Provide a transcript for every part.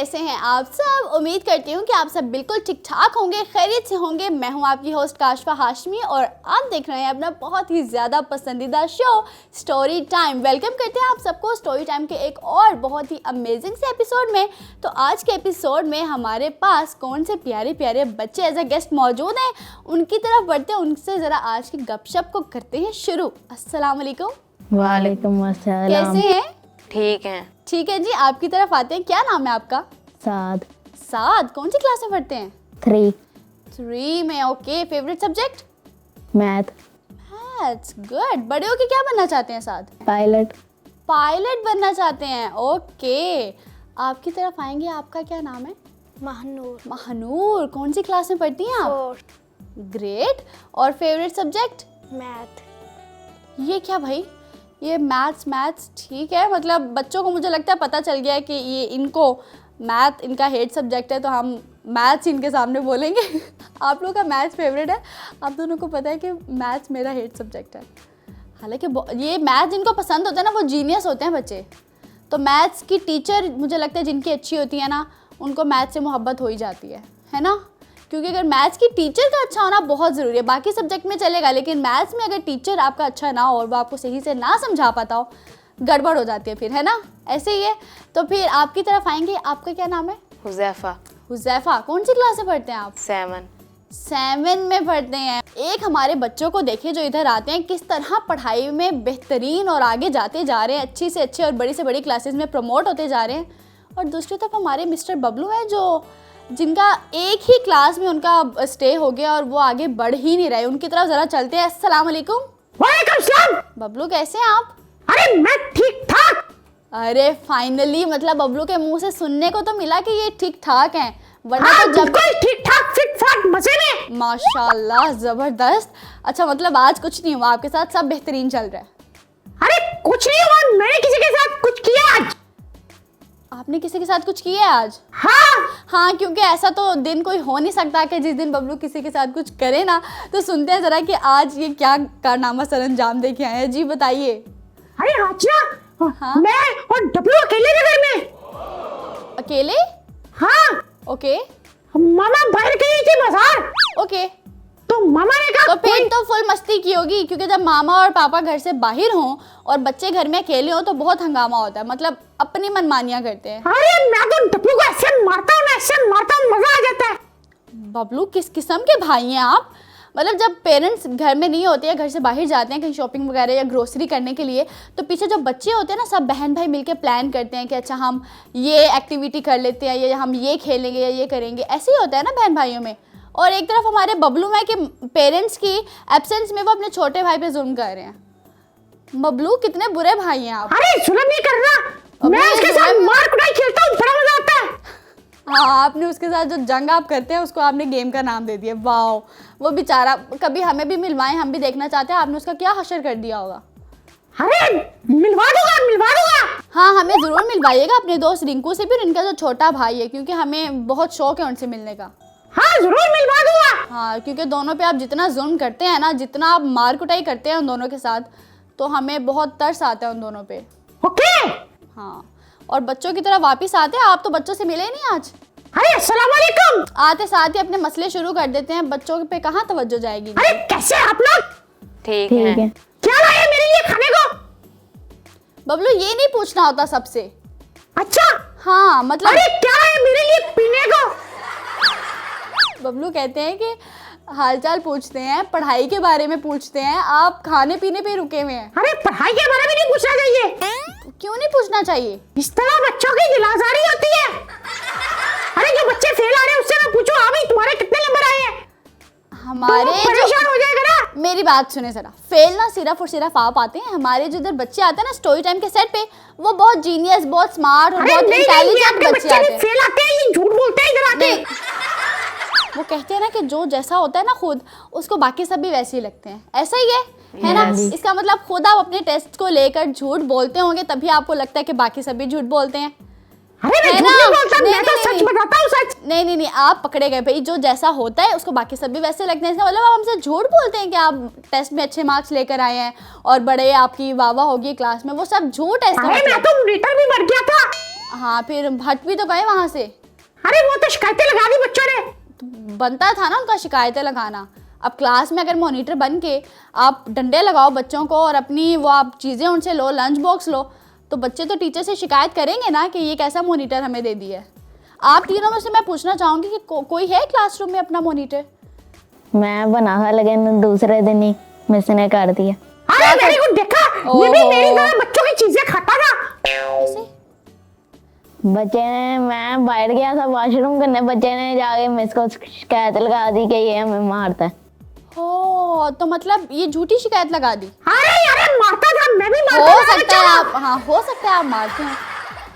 कैसे हैं आप सब। उम्मीद करती हूँ कि आप सब बिल्कुल ठीक ठाक होंगे, खैरियत से होंगे। मैं हूँ आपकी होस्ट काशफा हाशमी और आप देख रहे हैं अपना बहुत ही ज़्यादा पसंदीदा शो स्टोरी टाइम। वेलकम करते हैं आप सबको स्टोरी टाइम के एक और बहुत ही अमेजिंग से एपिसोड में। तो आज के एपिसोड में हमारे पास कौन से प्यारे प्यारे बच्चे एज अ गेस्ट मौजूद हैं, उनकी तरफ बढ़ते हैं, उनसे ज़रा आज की गपशप को करते हैं शुरू। अस्सलाम वालेकुम। वालेकुम अस्सलाम। कैसे हैं? ठीक है। ठीक है जी, आपकी तरफ आते हैं। क्या नाम है आपका? साद। साद। कौन सी क्लास में पढ़ते हैं? 3 में। Okay, favourite subject? Math. Maths. Good. बड़े होके क्या बनना चाहते हैं साद? पायलट। पायलट बनना चाहते हैं। ओके, आपकी तरफ आएंगे। आपका क्या नाम है? महानूर। महानूर। कौन सी क्लास में पढ़ती हैं आप? ग्रेट। और फेवरेट सब्जेक्ट? मैथ। ये क्या भाई, ये मैथ्स ठीक है। मतलब बच्चों को मुझे लगता है पता चल गया है कि ये इनको मैथ इनका हेट सब्जेक्ट है, तो हम मैथ्स इनके सामने बोलेंगे। आप लोगों का मैथ्स फेवरेट है, आप दोनों को पता है कि मैथ्स मेरा हेट सब्जेक्ट है। हालांकि ये मैथ जिनको पसंद होता है ना, वो जीनियस होते हैं बच्चे। तो मैथ्स की टीचर मुझे लगता है जिनकी अच्छी होती है ना, उनको मैथ्स से मोहब्बत हो ही जाती है ना। क्योंकि अगर मैथ्स की टीचर का अच्छा होना बहुत ज़रूरी है। बाकी सब्जेक्ट में चलेगा, लेकिन मैथ्स में अगर टीचर आपका अच्छा ना हो और वो आपको सही से ना समझा पाता हो, गड़बड़ हो जाती है फिर, है ना। ऐसे ही है। तो फिर आपकी तरफ आएंगे। आपका क्या नाम है? हुज़ैफा। हुज़ैफा। कौन सी क्लास में पढ़ते हैं आप? 7 में पढ़ते हैं। एक हमारे बच्चों को देखिए जो इधर आते हैं, किस तरह पढ़ाई में बेहतरीन और आगे जाते जा रहे हैं, अच्छी से अच्छे और बड़ी से बड़ी क्लासेस में प्रमोट होते जा रहे हैं। और दूसरी तरफ हमारे मिस्टर बबलू हैं, जो जिनका एक ही क्लास में उनका स्टे हो गया और वो आगे बढ़ ही नहीं रहे। उनकी तरफ ज़रा चलते हैं। अस्सलाम वालेकुम। वालेकुम सलाम। बबलू कैसे हैं आप? अरे मैं ठीक ठाक। अरे फाइनली, मतलब बबलू के मुंह से सुनने को तो मिला कि ये ठीक ठाक हैं, वरना तो जब बिल्कुल ठीक ठाक, फिट फाट, मजे में। माशाल्लाह, जबरदस्त। अच्छा, मतलब आज कुछ नहीं हुआ आपके साथ, सब बेहतरीन चल रहा है? अरे कुछ नहीं हुआ, मैंने किसी के साथ कुछ किया आज। आपने किसी के साथ कुछ किया है आज? हाँ, क्योंकि ऐसा तो दिन कोई हो नहीं सकता कि जिस दिन बबलू किसी के साथ कुछ करे ना। तो सुनते हैं जरा कि आज ये क्या कारनामा सरअंजाम दे के आए हैं। जी बताइए। अरे आचिया, हाँ? मैं और डब्लू अकेले थे घर में। अकेले? हाँ। ओके। मामा बाहर गई थी बाजार। ओके। तो मामा ने कहा तो फिर तो फुल मस्ती की होगी, क्योंकि जब मामा और पापा घर से बाहर हों और बच्चे घर में अकेले हों तो बहुत हंगामा होता है, मतलब अपनी मनमानियां करते हैं। अरे मैं तो डब्लू को ऐसे मारता हूँ, मजा आ जाता है। बबलू, किस किस्म के भाई हैं आप? मतलब जब पेरेंट्स घर में नहीं होते हैं, घर से बाहर जाते हैं कहीं शॉपिंग वगैरह या ग्रोसरी करने के लिए, तो पीछे जो बच्चे होते हैं ना, सब बहन भाई मिलके प्लान करते हैं कि अच्छा हम ये एक्टिविटी कर लेते हैं, या हम ये खेलेंगे या ये करेंगे। ऐसे ही होता है ना बहन भाइयों में। और एक तरफ हमारे बबलू में कि पेरेंट्स की एब्सेंस में वो अपने छोटे भाई पे जुल्म कर रहे हैं। बबलू, कितने बुरे भाई हैं आप। अरे जुल्म नहीं कर रहा, मैं उसके साथ मार कुटाई खेलता हूँ, बड़ा मजा आता है। हाँ, आपने उसके साथ जो जंग आप करते हैं उसको आपने गेम का नाम दे दिया। वाह, वो बेचारा, कभी हमें भी मिलवाएं, हम भी देखना चाहते हैं आपने उसका क्या हशर कर दिया होगा। अरे मिलवा दूंगा। हाँ, हमें ज़रूर मिलवाइएगा अपने दोस्त रिंकू से भी, इनका जो छोटा भाई है, क्योंकि हमें बहुत शौक है उनसे मिलने का। हाँ जरूर मिलवा दूंगा। हाँ, क्योंकि दोनों पे आप जितना जुल्म करते हैं ना, जितना आप मार कुटाई करते हैं उन दोनों के साथ, तो हमें बहुत तरस आता है उन दोनों पे। ओके। हाँ, और बच्चों की तरफ वापस आते हैं। आप तो बच्चों से मिले ही नहीं आज। अरे अस्सलाम वालेकुम। आते साथ ही अपने मसले शुरू कर देते हैं। बच्चों पे कहाँ तवज्जो जाएगी? अरे कैसे आप लोग? ठीक है। क्या लाए मेरे लिए खाने को? बबलू, ये नहीं पूछना होता सबसे। अच्छा। हाँ, मतलब अरे क्या लाए मेरे लिए पीने को? बबलू कहते हैं कि हालचाल पूछते हैं, पढ़ाई के बारे में पूछते हैं, आप खाने पीने पे रुके हुए हैं। अरे पढ़ाई के बारे में नहीं पूछना चाहिए। क्यों नहीं पूछना चाहिए? इस तरह बच्चों की दिलासारी होती है। अरे जो बच्चे फेल आ रहे हैं उससे मैं पूछूं, हाँ भाई तुम्हारे कितने नंबर आए हैं? हमारे तो परेशान हो जाएगा ना। मेरी बात सुने जरा। फेल ना सिर्फ और सिर्फ आप आते हैं, हमारे जो इधर बच्चे आते हैं ना स्टोरी टाइम के सेट पे, वो बहुत जीनियस, बहुत स्मार्ट और बहुत इंटेलिजेंट बच्चे आते हैं। फेल आते हैं, ये झूठ बोलते हैं इधर आके। वो कहते हैं ना कि जो जैसा होता है ना खुद, उसको बाकी सब भी वैसे ही लगते हैं। ऐसा ही है ना। इसका मतलब खुद आप अपने टेस्ट को लेकर झूठ बोलते होंगे, तभी आपको लगता है कि बाकी सब भी झूठ बोलते हैं। अरे मैं झूठ नहीं बोलता, मैं तो सच बताता हूँ, सच। नहीं, आप पकड़े गए भाई। जो जैसा होता है उसको बाकी सब भी वैसे लगते हैं। इसका मतलब आप हमसे झूठ बोलते हैं कि आप टेस्ट में अच्छे मार्क्स लेकर आए हैं और बड़े आपकी वाह वाह होगी क्लास में, वो सब झूठ है। अरे मैं तो मीटर भी बढ़ गया था। हाँ फिर हट भी तो गए वहाँ से। अरे वो तो शिकायतें लगा दी बच्चों ने। तो बनता था ना उनका शिकायतें लगाना। अब क्लास में अगर मॉनिटर बन के आप डंडे लगाओ बच्चों को और अपनी वो आप चीज़ें उनसे लो, लंच बॉक्स लो, तो बच्चे तो टीचर से शिकायत करेंगे ना कि ये कैसा मॉनिटर हमें दे दिया है। आप तीनों में से मैं पूछना चाहूँगी कि कोई है क्लासरूम में अपना मॉनिटर? मैं बना था लेकिन दूसरे दिन ही मिस ने कर दिया। अरे वेरी गुड, देखा ये भी मेरी तरह बच्चों की चीजें खाता था। कैसे? बच्चे ने, मैं बाहर गया था वॉशरूम करने, बच्चे ने जाके मिस को शिकायत लगा दी कि ये हमें मारता है। हो तो मतलब ये झूठी शिकायत लगा दी। अरे मारता था, मैं भी हो मारता था सकता है आप, हाँ हो सकता है आप मारते हो,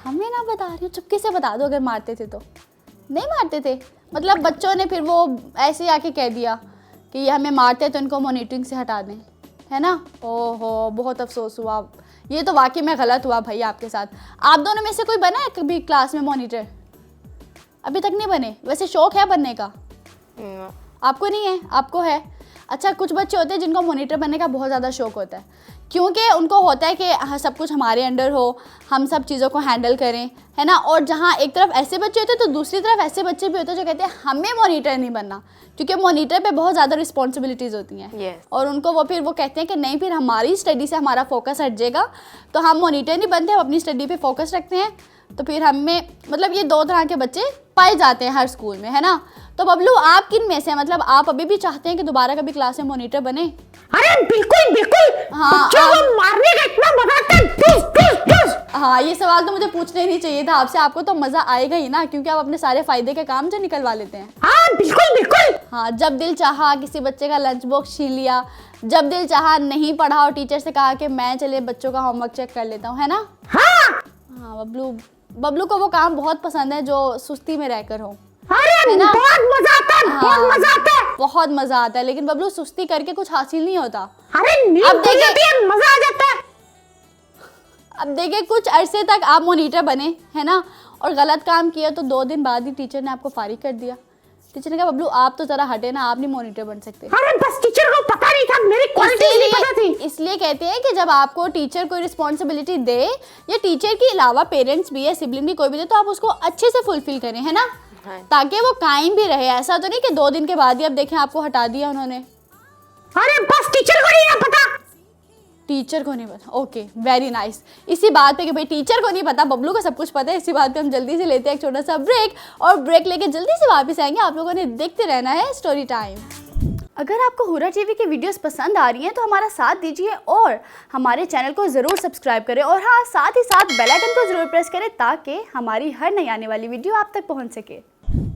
हमें ना बता रही हो, चुपके से बता दो अगर मारते थे तो। नहीं मारते थे मतलब बच्चों ने फिर वो ऐसे ही आके कह दिया कि ये हमें मारते हैं तो इनको मॉनिटरिंग से हटा दें, है ना। ओहो बहुत अफसोस हुआ, ये तो वाकई में गलत हुआ भाई आपके साथ। आप दोनों में से कोई बना है कभी क्लास में मॉनिटर? अभी तक नहीं बने? वैसे शौक है बनने का? आपको नहीं है, आपको है? अच्छा, कुछ बच्चे होते हैं जिनको मॉनिटर बनने का बहुत ज़्यादा शौक होता है, क्योंकि उनको होता है कि सब कुछ हमारे अंडर हो, हम सब चीज़ों को हैंडल करें, है ना। और जहाँ एक तरफ ऐसे बच्चे होते हैं तो दूसरी तरफ ऐसे बच्चे भी होते हैं जो कहते हैं हमें मॉनिटर नहीं बनना, क्योंकि मॉनिटर पे बहुत ज़्यादा रिस्पॉन्सिबिलिटीज़ होती हैं। Yes. और उनको वो फिर वो कहते हैं कि नहीं, फिर हमारी स्टडी से हमारा फोकस हट जाएगा, तो हम मॉनिटर नहीं बनते, हम अपनी स्टडी पे फोकस रखते हैं। तो फिर हमें मतलब ये दो तरह के बच्चे पाए जाते हैं हर स्कूल में, है ना। तो बबलू आप किन में से, मतलब आप अभी भी चाहते हैं कि दोबारा कभी क्लास में मॉनिटर बने? अरे बिल्कुल बिल्कुल, हाँ, बच्चों को मारने का इतना मजा आता है, टुस टुस टुस। हाँ ये सवाल तो मुझे पूछना ही नहीं चाहिए था आपसे, आपको तो मज़ा आएगा ही ना, क्योंकि आप अपने सारे फ़ायदे के काम जो निकलवा लेते हैं। हाँ बिल्कुल बिल्कुल। हाँ, जब दिल चाहा किसी बच्चे का लंच बॉक्स छीन लिया, जब दिल चाहा नहीं पढ़ा और टीचर से कहा कि मैं चले बच्चों का होमवर्क चेक कर लेता हूँ, है ना। हाँ बबलू को वो काम बहुत पसंद है जो सुस्ती में रहकर हो, अरे है ना? बहुत मजा आता है, बहुत मजा आता है। बहुत मज़ा आता है, लेकिन बबलू सुस्ती करके कुछ हासिल नहीं होता। अरे नींद अब खुल देखिए- जाती है, मजा आ जाता है। अब देखिए कुछ अरसे तक आप मॉनिटर बने, है ना, और गलत काम किया तो 2 दिन बाद ही टीचर ने आपको फारिग कर दिया। टीचर ने कहा बबलू आप तो ज़रा हटे ना, आप नहीं मॉनिटर बन सकते। अरे बस टीचर को पता नहीं था, मेरी क्वालिटी नहीं पता थी। इसलिए कहते हैं कि जब आपको टीचर कोई रिस्पॉन्सिबिलिटी दे, या टीचर के अलावा पेरेंट्स भी है, सिबलिंग भी कोई भी दे, तो आप उसको अच्छे से फुलफिल करें, है ना, हाँ। ताकि वो कायम भी रहे। ऐसा तो नहीं कि 2 दिन के बाद ही अब देखें आपको हटा दिया उन्होंने। अरे बस टीचर को नहीं ना पता। टीचर को नहीं पता, ओके वेरी नाइस। इसी बात पे कि भाई टीचर को नहीं पता, बबलू को सब कुछ पता है, इसी बात पे हम जल्दी से लेते हैं एक छोटा सा ब्रेक, और ब्रेक लेके जल्दी से वापस आएंगे। आप लोगों ने देखते रहना है स्टोरी टाइम। अगर आपको हुरा टीवी की वीडियोस पसंद आ रही हैं तो हमारा साथ दीजिए और हमारे चैनल को ज़रूर सब्सक्राइब करें, और हाँ साथ ही साथ बेल आइकन को ज़रूर प्रेस करें ताकि हमारी हर नई आने वाली वीडियो आप तक पहुंच सके।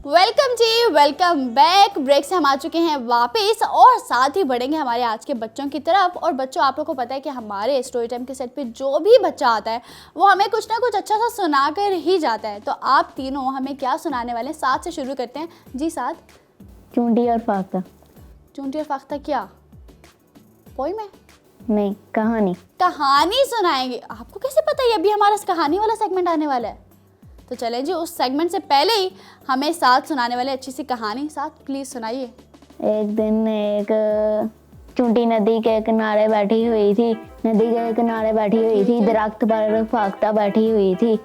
वेलकम जी, वेलकम बैक। ब्रेक से हम आ चुके हैं वापस, और साथ ही बढ़ेंगे हमारे आज के बच्चों की तरफ। और बच्चों, आप लोगों को पता है कि हमारे स्टोरी टाइम के सेट पे जो भी बच्चा आता है वो हमें कुछ ना कुछ अच्छा सा सुना कर ही जाता है। तो आप तीनों हमें क्या सुनाने वाले हैं? साथ से शुरू करते हैं जी। साथ चूंटी और फाख्ता। चूंटी और फाख्ता क्या पोइम है? नहीं, कहानी। कहानी सुनाएंगे। आपको कैसे पता है अभी हमारा कहानी वाला सेगमेंट आने वाला है? तो चलें जी, उस सेगमेंट से पहले ही हमें साथ सुनाने वाले अच्छी सी कहानी साथ प्लीज सुनाइए। एक दिन एक चूंटी नदी के किनारे बैठी हुई थी। नदी के किनारे बैठी हुई थी, दरख्त पर फाख्ता बैठी हुई थी।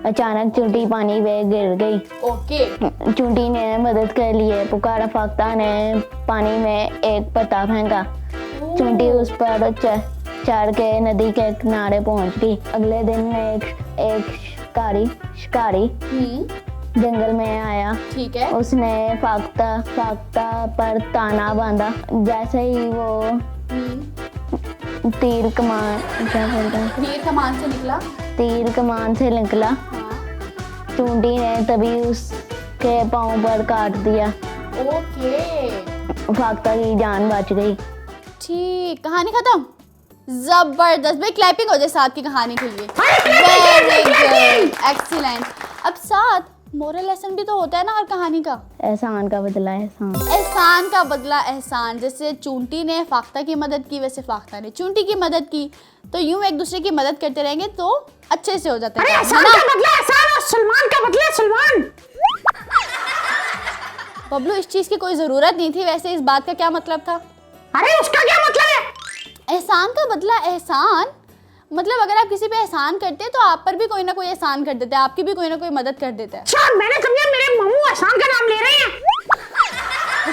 अचानक चूंटी पानी में गिर गई। ओके। चूंटी ने मदद के लिए पुकारा। फाख्ता ने पानी में एक पत्ता फेंका। चूंटी उस पर चढ़ के नदी के किनारे पहुंच गई। अगले दिन एक शिकारी जंगल में आया। ठीक है। उसने फाख्ता पर ताना बांधा। जैसे ही वो तीर कमान से निकला, हाँ। चूंटी ने तभी उसके पाँव पर काट दिया। ओके, फाख्ता की जान बच गई। ठीक, कहानी खत्म। जबरदस्त भाई, क्लैपिंग हो जाए साथ की कहानी के लिए। Very good, excellent. अब साथ मोरल लेसन भी तो होता है ना हर कहानी का। एहसान का बदला एहसान। एहसान का बदला एहसान। जैसे चूंटी ने फाख्ता की मदद की, वैसे फाख्ता ने चूंटी की मदद की। तो यूं एक दूसरे की मदद करते रहेंगे तो अच्छे से हो जाता है, एहसान का बदला एहसान और सलमान का बदला सलमान। बबलू, इस चीज की कोई जरूरत नहीं थी। वैसे इस बात का क्या मतलब था? अरे उसका क्या मतलब है? एहसान का बदला एहसान मतलब अगर आप किसी पे एहसान करते हैं तो आप पर भी कोई ना कोई एहसान कर देता है, आपकी भी कोई ना कोई मदद कर देता है। अच्छा मैंने समझा मेरे मामू एहसान का नाम ले रहे हैं।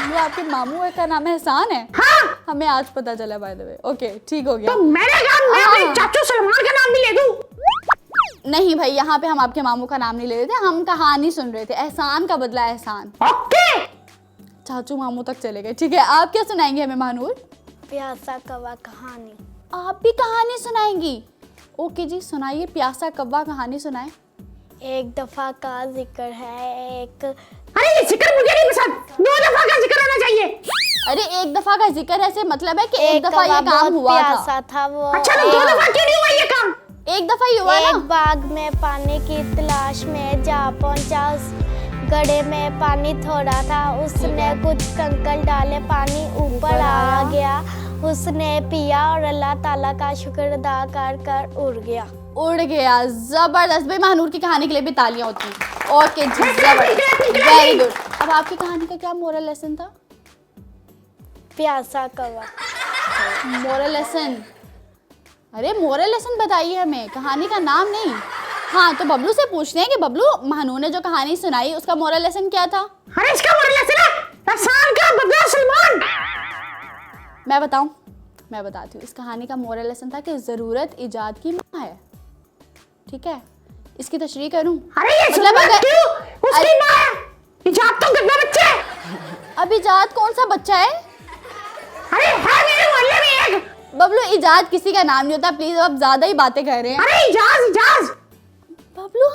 वो आपके मामू का नाम एहसान है? हाँ हमें आज पता चला बाय द वे। ओके ठीक हो गया। तो मैंने कहा मैं अपने चाचू सलमान का नाम भी ले दूं। नहीं भाई, यहाँ पे हम आपके मामू का नाम नहीं ले रहे थे, हम कहानी सुन रहे थे, एहसान का बदला एहसान। ओके चाचू मामू तक चले गए। ठीक है, आप क्या सुनाएंगे हमें महानूर? प्यासा कौवा कहानी। आप भी कहानी सुनाएंगी? ओके जी, सुनाइए, प्यासा कौवा कहानी सुनाए। एक दफा का जिक्र है, एक अरे ये जिक्र मुझे नहीं पसंद, 2 दफा का जिक्र होना चाहिए। अरे एक दफा का जिक्र ऐसे मतलब है कि एक दफा कौवा ये काम बहुत हुआ था। प्यासा था वो। अच्छा तो 2 दफा क्यों नहीं हुआ ये काम? एक दफा ही हुआ एक ना। बाग में पानी की तलाश में जा पहुंचा। उस गड्ढे में पानी थोड़ा था, उसने कुछ कंकड़ डाले, पानी ऊपर आ गया। उसने पिया और अल्लाह ताला का शुक्र अदा कर कर उड़ गया। उड़ गया, जबरदस्त भाई। महानूर की कहानी के लिए भी तालियां होती हैं। ओके जी, जबरदस्त, वेरी गुड। अब आपकी कहानी का क्या मोरल लेसन था? प्यासा कौवा। Moral lesson? अरे मोरल लेसन बताइए हमें, कहानी का नाम नहीं। हाँ तो बबलू से पूछते हैं कि बबलू, महानूर ने जो कहानी सुनाई उसका मोरल लेसन क्या था? अरे इसका मोरल लेसन है एहसान का बदला सलमान। मैं बताऊं? मैं बताती हूँ। इस कहानी का मोरल लेसन था कि ज़रूरत इजाद की माँ है। ठीक है, इसकी तशरीह करूं? अरे ये मतलब मतलब अगर- क्यों उसकी माँ है, इजाद तो गद्दा बच्चे है। अब इजाद कौन सा बच्चा है? अरे है मेरे मोहल्ले में एक। बबलू, इजाद किसी का नाम नहीं होता, प्लीज आप ज्यादा ही बातें कर रहे हैं। अरे इजाज इजाज। बबलू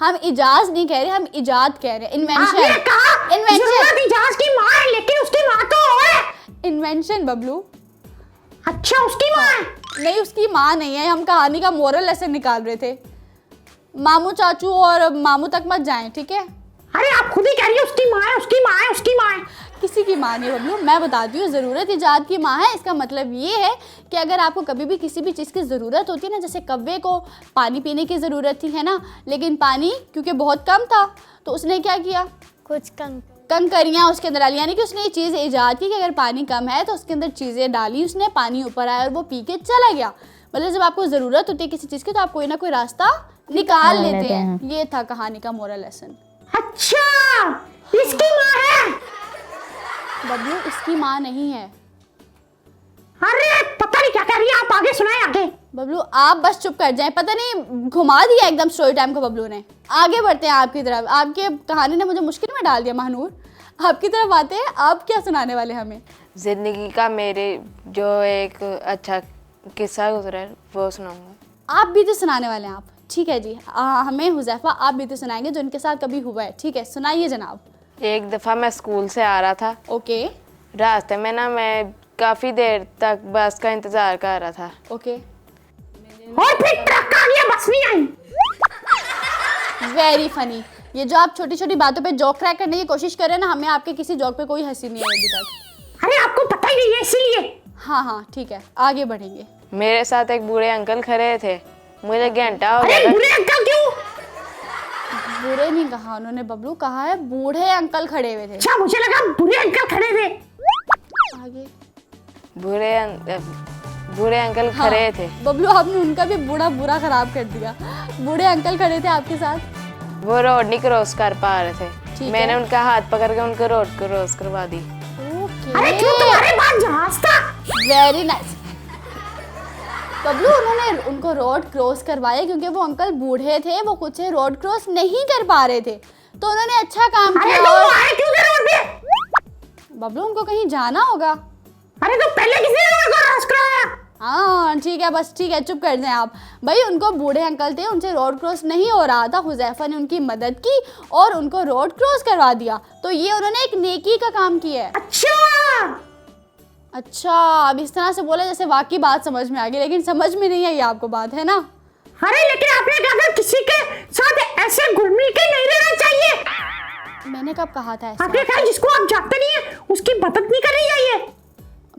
हम इजाज नहीं कह रहे, हम इजाद कह रहे हैं। आपने इन्वेंशन, कहा इन्वेंशन, जरूरत इजाज की माँ है, लेकिन उसकी माँ तो और है। इन्वेंशन बबलू। अच्छा उसकी माँ है। नहीं, उसकी माँ नहीं है, हम कहानी का मोरल लेसन निकाल रहे थे। मामू चाचू और मामू तक मत जाएं, ठीक है? अरे आप खुद ही कह रही है उसकी माँ है, उसकी माँ है, उसकी माँ है। किसी की माँ नहीं बबलू, मैं बताती हूँ। ज़रूरत इजाद की माँ है, इसका मतलब ये है कि अगर आपको कभी भी किसी भी चीज़ की ज़रूरत होती है ना, जैसे कव्वे को पानी पीने की ज़रूरत थी, है ना, लेकिन पानी क्योंकि बहुत कम था तो उसने क्या किया? कुछ कंकरियाँ उसके अंदर डाली, यानी कि उसने ये चीज़ ईजाद की कि अगर पानी कम है तो उसके अंदर चीज़ें डाली उसने, पानी ऊपर आया और वो पी के चला गया। मतलब जब आपको ज़रूरत होती है किसी चीज़ की तो आप कोई ना कोई रास्ता निकाल लेते हैं। ये था कहानी का मोरल लेसन। अच्छा इसकी माँ है। बबलू, इसकी माँ नहीं है। अरे पता नहीं क्या कह रही है, आप आगे सुनाए आगे। बबलू आप बस चुप कर जाएं, पता नहीं घुमा दिया एकदम स्टोरी टाइम को बबलू ने। आगे बढ़ते हैं आपकी तरफ। आपके कहानी ने मुझे मुश्किल में डाल दिया महानूर। आपकी तरफ आते हैं, आप क्या सुनाने वाले हमें? जिंदगी का मेरे जो एक अच्छा किस्सा गुजरा है वो सुनाऊंगा। आप भी तो सुनाने वाले हैं आप? ठीक है जी, हमें हुज़ैफा आप भी तो सुनाएंगे जो इनके साथ कभी हुआ है। ठीक है, सुनाइए जनाब। एक दफ़ा मैं स्कूल से आ रहा था, ओके रास्ते में ना मैं काफ़ी देर तक बस का इंतज़ार कर रहा था। ओके, और फिर ट्रक आ गया, बस नहीं आई। Very funny. ये जो आप छोटी छोटी बातों पे जोक क्रैक करने की कोशिश कर रहे हैं ना, हमें आपके किसी जोक पे कोई हंसी नहीं आई अभी तक। अरे आपको पता ही नहीं है इसीलिए। हाँ हाँ ठीक है, आगे बढ़ेंगे। मेरे साथ एक बूढ़े अंकल खड़े थे, मुझे घंटा हो अरे गया था। बुरे अंकल क्यों? बुरे नहीं कहा उन्होंने बबलू, कहा है बूढ़े अंकल खड़े हुए थे। अच्छा मुझे लगा बुरे अंकल खड़े थे। आगे बूढ़े अंकल हाँ, खड़े थे। बबलू आपने उनका भी बुरा खराब कर दिया। बूढ़े अंकल खड़े थे आपके साथ। वो रोड नहीं क्रॉस कर पा रहे ठीक थे, मैंने है। उनका हाथ पकड़ के उनको रोड क्रॉस करवा दी। अरे क्यों, तुम्हारे पास जहाज था? Very nice Bablu. उन्होंने उनको रोड क्रॉस करवाया क्योंकि वो अंकल बूढ़े थे, वो खुद से रोड क्रॉस नहीं कर पा रहे थे, तो उन्होंने अच्छा काम अरे किया। तो और वो आए क्यों थे रोड पे? बबलू उनको कहीं जाना होगा। अरे तो पहले किसी ने रोड को क्रॉस कराया? हाँ ठीक है, बस ठीक है, चुप कर जाएं आप। भाई उनको बूढ़े अंकल थे, उनसे रोड क्रॉस नहीं हो रहा था, हुज़ैफा ने उनकी मदद की और उनको रोड क्रॉस करवा दिया। तो ये उन्होंने एक नेकी का काम किया है। अच्छा, अब इस तरह से बोले जैसे वाकई बात समझ में आ गई, लेकिन समझ में नहीं आई आपको बात, है ना? अरे लेकिन आपने कहा था किसी के साथ ऐसे घुल मिल के नहीं रहना चाहिए। मैंने कब कहा था ऐसा? आपने कहा जिसको आप जानते नहीं है उसकी मदद नहीं करनी चाहिए।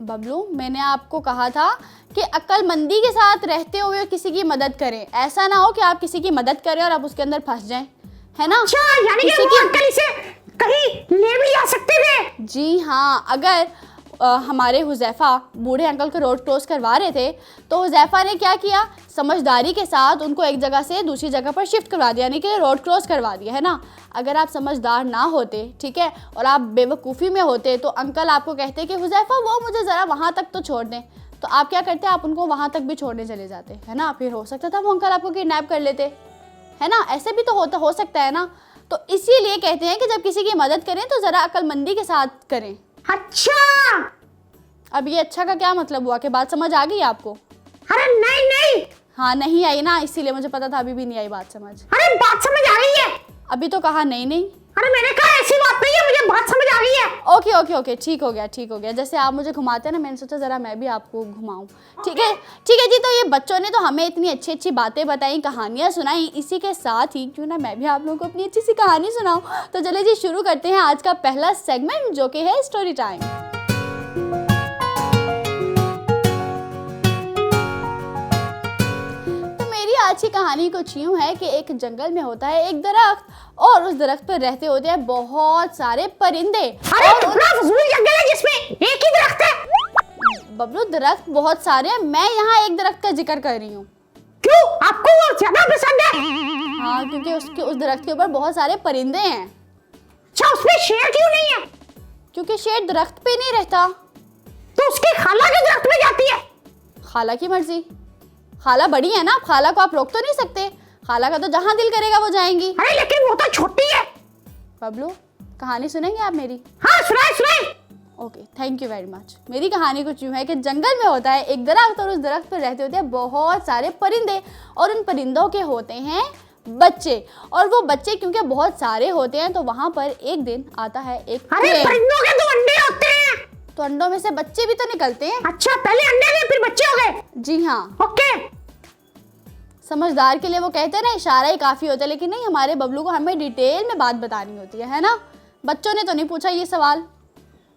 बबलू मैंने आपको कहा था कि अक्लमंदी के साथ रहते हुए किसी की मदद करें। ऐसा ना हो कि आप किसी की मदद करें और आप उसके अंदर फंस जाएं, है ना? अच्छा यानी कि किसी वो की- अंकल इसे कहीं ले भी जा सकते थे। जी हाँ, अगर हमारे हुज़ैफ़ा बूढ़े अंकल को रोड क्रॉस करवा रहे थे, तो हुज़ैफ़ा ने क्या किया, समझदारी के साथ उनको एक जगह से दूसरी जगह पर शिफ्ट करवा दिया, यानी कि रोड क्रॉस करवा दिया, है ना। अगर आप समझदार ना होते, ठीक है, और आप बेवकूफ़ी में होते, तो अंकल आपको कहते कि हुज़ैफ़ा वो मुझे ज़रा वहाँ तक तो छोड़ दें, तो आप क्या करते, आप उनको वहाँ तक भी छोड़ने चले जाते, है ना। फिर हो सकता था वो अंकल आपको किडनैप कर लेते, है ना। ऐसे भी तो हो सकता है ना। तो इसीलिए कहते हैं कि जब किसी की मदद करें तो ज़रा अक्लमंदी के साथ करें। अच्छा, अब ये अच्छा का क्या मतलब हुआ, कि बात समझ आ गई आपको? अरे नहीं नहीं, हाँ नहीं आई ना, इसीलिए मुझे पता था अभी भी नहीं आई बात समझ। अरे बात समझ आ गई है। अभी तो कहा नहीं नहीं। अरे मैंने कहा ऐसी बात नहीं है, मुझे बात समझ आ गई है। ओके ओके ओके, ठीक हो गया। जैसे आप मुझे घुमाते हैं ना, मैंने सोचा ज़रा मैं भी आपको घुमाऊं। ठीक है जी। तो ये बच्चों ने तो हमें इतनी अच्छी अच्छी बातें बताई, कहानियाँ सुनाई, इसी के साथ ही क्यों ना मैं भी आप लोगों को अपनी अच्छी सी कहानी सुनाऊं। तो चलिए जी शुरू करते हैं आज का पहला सेगमेंट, जो कि है स्टोरी टाइम। आज की कहानी कुछ यूँ है कि एक जंगल में होता है एक दरख्त, और उस दरख्त पर रहते होते हैं बहुत सारे परिंदे। अरे कितना फजूल जंगल है जिसमें एक ही दरख्त है। बबलू दरख्त बहुत सारे हैं, मैं यहाँ एक दरख्त का जिक्र कर रही हूँ। क्यों, आपको वो ज्यादा पसंद है? हाँ, क्योंकि उस दरख्त के ऊपर बहुत सारे परिंदे हैं। अच्छा, उसमें शेर क्यों नहीं है? क्योंकि शेर दरख्त पे नहीं रहता। तो उसकी खाला के दरख्त में जाती है। खाला की मर्जी, खाला बड़ी है ना, खाला को आप रोक तो नहीं सकते। खाला का तो जहाँ दिल करेगा वो जाएंगी। अरे लेकिन वो तो छोटी है। बबलू कहानी सुनेंगे आप मेरी? हाँ सुनाए। Okay, thank you very much. मेरी कहानी कुछ यूँ है कि जंगल में होता है एक दरख्त, और उस दरख्त पर रहते होते हैं बहुत सारे परिंदे, और उन परिंदों के होते हैं बच्चे। और वो बच्चे क्योंकि बहुत सारे होते हैं, तो वहाँ पर एक दिन आता है एक अरे क्रेन। परिंदों के तो अंडे होते हैं, तो अंडों में से बच्चे भी तो निकलते हैं। अच्छा, पहले अंडे थे फिर बच्चे हो गए। जी हाँ, ओके। समझदार के लिए वो कहते हैं ना, इशारा ही काफ़ी होता है, लेकिन नहीं, हमारे बबलू को हमें डिटेल में बात बतानी होती है ना। बच्चों ने तो नहीं पूछा ये सवाल।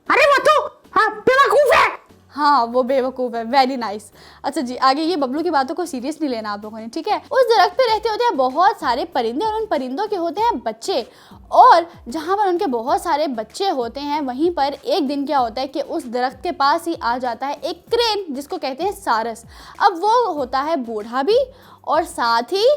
अरे वो तो हाँ बेवकूफ है। हाँ वो बेवकूफ़ है, वेरी नाइस। अच्छा जी, आगे ये बबलू की बातों को सीरियस नहीं लेना आप लोगों ने, ठीक है। उस दरख्त पे रहते होते हैं बहुत सारे परिंदे, और उन परिंदों के होते हैं बच्चे। और जहाँ पर उनके बहुत सारे बच्चे होते हैं, वहीं पर एक दिन क्या होता है कि उस दरख्त के पास ही आ जाता है एक क्रेन, जिसको कहते हैं सारस। अब वो होता है बूढ़ा भी और साथ ही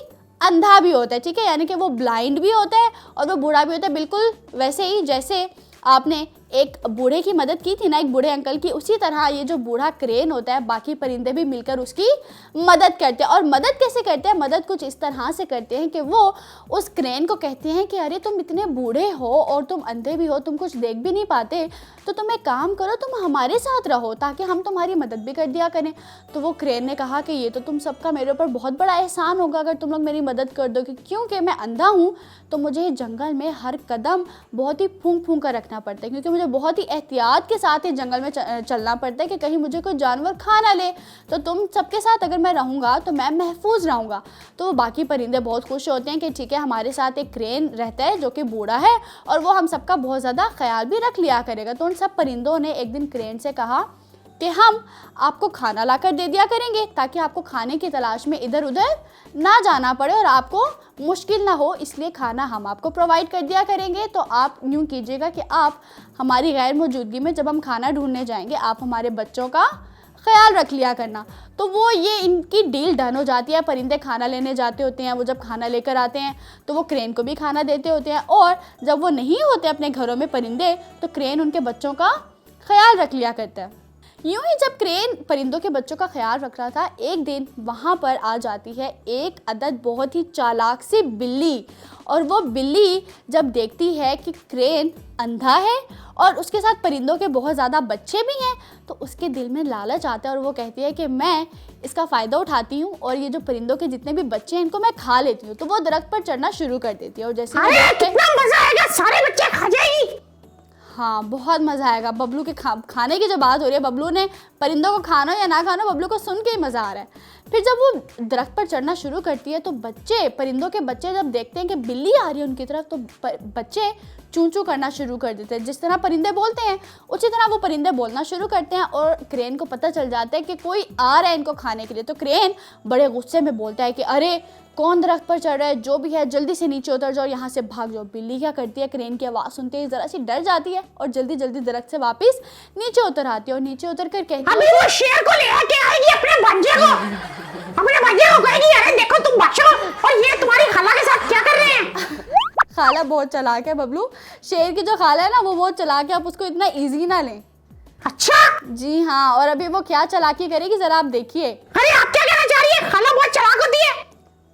अंधा भी होता है, ठीक है, यानी कि वो ब्लाइंड भी होता है और वो बूढ़ा भी होता है, बिल्कुल वैसे ही जैसे आपने एक बूढ़े की मदद की थी ना, एक बूढ़े अंकल की, उसी तरह ये जो बूढ़ा क्रेन होता है, बाकी परिंदे भी मिलकर उसकी मदद करते हैं। और मदद कैसे करते हैं? मदद कुछ इस तरह से करते हैं कि वो उस क्रेन को कहते हैं कि अरे तुम इतने बूढ़े हो और तुम अंधे भी हो, तुम कुछ देख भी नहीं पाते, तो तुम एक काम करो, तुम हमारे साथ रहो ताकि हम तुम्हारी मदद भी कर दिया करें। तो वो क्रेन ने कहा कि ये तो तुम सबका मेरे ऊपर बहुत बड़ा एहसान होगा अगर तुम लोग मेरी मदद कर दो, क्योंकि मैं अंधा हूँ, तो मुझे जंगल में हर कदम बहुत ही फूंक फूंक कर रखना पड़ता है, क्योंकि मुझे बहुत ही एहतियात के साथ ही जंगल में चलना पड़ता है कि कहीं मुझे कोई जानवर खा ना ले। तो तुम सबके साथ अगर मैं रहूँगा तो मैं महफूज रहूँगा। तो वो बाकी परिंदे बहुत खुश होते हैं कि ठीक है, हमारे साथ एक क्रेन रहता है जो कि बूढ़ा है और वो हम सबका बहुत ज़्यादा ख्याल भी रख लिया करेगा। तो उन सब परिंदों ने एक दिन क्रेन से कहा कि हम आपको खाना लाकर दे दिया करेंगे ताकि आपको खाने की तलाश में इधर उधर ना जाना पड़े और आपको मुश्किल ना हो, इसलिए खाना हम आपको प्रोवाइड कर दिया करेंगे। तो आप यूँ कीजिएगा कि आप हमारी गैर मौजूदगी में जब हम खाना ढूंढने जाएंगे, आप हमारे बच्चों का ख्याल रख लिया करना। तो वो ये इनकी डील डन हो जाती है। परिंदे खाना लेने जाते होते हैं, वो जब खाना लेकर आते हैं तो वो क्रेन को भी खाना देते होते हैं, और जब वो नहीं होते अपने घरों में परिंदे, तो क्रेन उनके बच्चों का ख्याल रख लिया करता है। यूं ही जब क्रेन परिंदों के बच्चों का ख्याल रख रहा था, एक दिन वहाँ पर आ जाती है एक अदद बहुत ही चालाक सी बिल्ली। और वो बिल्ली जब देखती है कि क्रेन अंधा है और उसके साथ परिंदों के बहुत ज़्यादा बच्चे भी हैं, तो उसके दिल में लालच आता है और वो कहती है कि मैं इसका फ़ायदा उठाती हूँ और ये जो परिंदों के जितने भी बच्चे हैं इनको मैं खा लेती हूँ। तो वो दरख्त पर चढ़ना शुरू कर देती है और जैसे कितना मजा आएगा, सारे बच्चे खा जाएगी। हाँ बहुत मज़ा आएगा। बबलू के खाने की जो बात हो रही है, बबलू ने परिंदों को खाना या ना खाना, बबलू को सुन के ही मज़ा आ रहा है। फिर जब वो दरख्त पर चढ़ना शुरू करती है तो परिंदों के बच्चे जब देखते हैं कि बिल्ली आ रही है उनकी तरफ, तो बच्चे चूं चूं करना शुरू कर देते हैं। जिस तरह परिंदे बोलते हैं उसी तरह वो परिंदे बोलना शुरू करते हैं और क्रेन को पता चल जाता है कि कोई आ रहा है इनको खाने के लिए। तो क्रेन बड़े गुस्से में बोलता है कि अरे कौन दरख्त पर चढ़ रहा है, जो भी है जल्दी से नीचे उतर जाओ, यहाँ से भाग जाओ। बिल्ली क्या करती है, क्रेन की आवाज़ सुनते ही ज़रा सी डर जाती है और जल्दी जल्दी दरख्त से वापस नीचे उतर आती है और नीचे उतर कर कहती अभी वो शेर को ले आके आएगी अपने भांजे को, अपने भांजे को कहेगी अरे देखो तुम बच्चों और ये तुम्हारी खाला के साथ क्या कर रहे हैं। खाला बहुत चालाक है बबलू। शेर की जो खाला है ना वो बहुत चालाक है, आप उसको इतना ईजी ना लें। अच्छा जी हाँ, और अभी वो क्या चालाकी करेगी ज़रा आप देखिए। अरे आप क्या कहना चाह रही है, खाला बहुत चालाक होती है।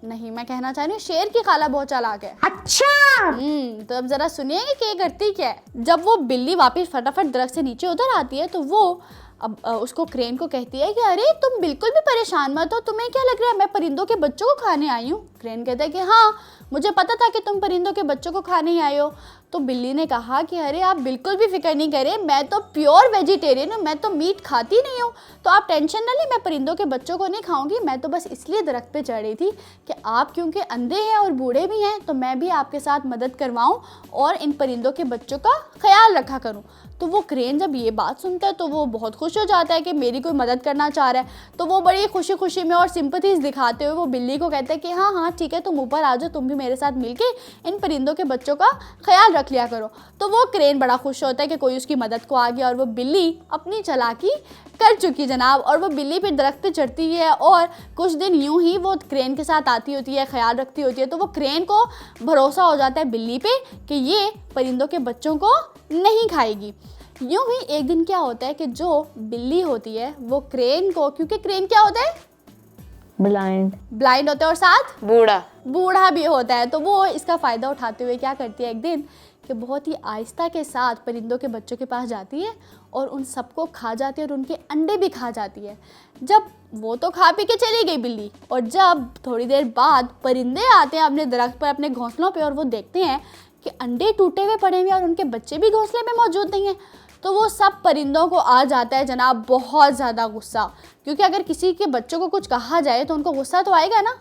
नहीं, मैं कहना चाह रही हूँ शेर की खाला बहुत चालाक है। अच्छा तो अब जरा सुनिएगा कि ये करती क्या है। जब वो बिल्ली वापस फटाफट दरख्त से नीचे उतर आती है तो वो अब उसको क्रेन को कहती है कि अरे तुम बिल्कुल भी परेशान मत हो, तुम्हें क्या लग रहा है मैं परिंदों के बच्चों को खाने आई हूँ। क्रेन कहता है कि हाँ मुझे पता था कि तुम परिंदों के बच्चों को खाने ही आए हो। तो बिल्ली ने कहा कि अरे आप बिल्कुल भी फिक्र नहीं करें, मैं तो प्योर वेजिटेरियन हूँ, मैं तो मीट खाती नहीं हूँ, तो आप टेंशन ना लें, मैं परिंदों के बच्चों को नहीं खाऊंगी। मैं तो बस इसलिए दरख्त पे चढ़ रही थी कि आप क्योंकि अंधे हैं और बूढ़े भी हैं तो मैं भी आपके साथ मदद करवाऊँ और इन परिंदों के बच्चों का ख्याल रखा करूँ। तो वो क्रेन जब ये बात सुनता है तो वो बहुत खुश हो जाता है कि मेरी कोई मदद करना चाह रहा है। तो वो बड़ी खुशी खुशी में और सिंपथीज दिखाते हुए वो बिल्ली को कहता है कि हाँ हाँ ठीक है, तुम ऊपर आ जाओ, तुम भी मेरे साथ मिलके इन परिंदों के बच्चों का ख्याल रख लिया करो। तो वो क्रेन बड़ा खुश होता है कि कोई उसकी मदद को आ गया और वो बिल्ली अपनी चालाकी कर चुकी जनाब। और वो बिल्ली फिर दरख्त पे चढ़ती है और कुछ दिन यूं ही वो क्रेन के साथ आती होती है, ख्याल रखती होती है। तो वो क्रेन को भरोसा हो जाता है बिल्ली पे कि ये परिंदों के बच्चों को नहीं खाएगी। यूं ही एक दिन क्या होता है कि जो बिल्ली होती है वो क्रेन को, क्योंकि क्रेन क्या होता है, ब्लाइंड होता है और साथ बूढ़ा भी होता है, तो वो इसका फ़ायदा उठाते हुए क्या करती है एक दिन कि बहुत ही आहिस्ता के साथ परिंदों के बच्चों के पास जाती है और उन सबको खा जाती है और उनके अंडे भी खा जाती है। जब वो तो खा पी के चली गई बिल्ली, और जब थोड़ी देर बाद परिंदे आते हैं अपने दरख्त पर, अपने घोंसलों पे, और वो देखते हैं कि अंडे टूटे हुए पड़े हुए और उनके बच्चे भी घोंसले में मौजूद नहीं हैं, तो वो सब परिंदों को आ जाता है जनाब बहुत ज़्यादा गुस्सा। क्योंकि अगर किसी के बच्चों को कुछ कहा जाए तो उनको गुस्सा तो आएगा ना,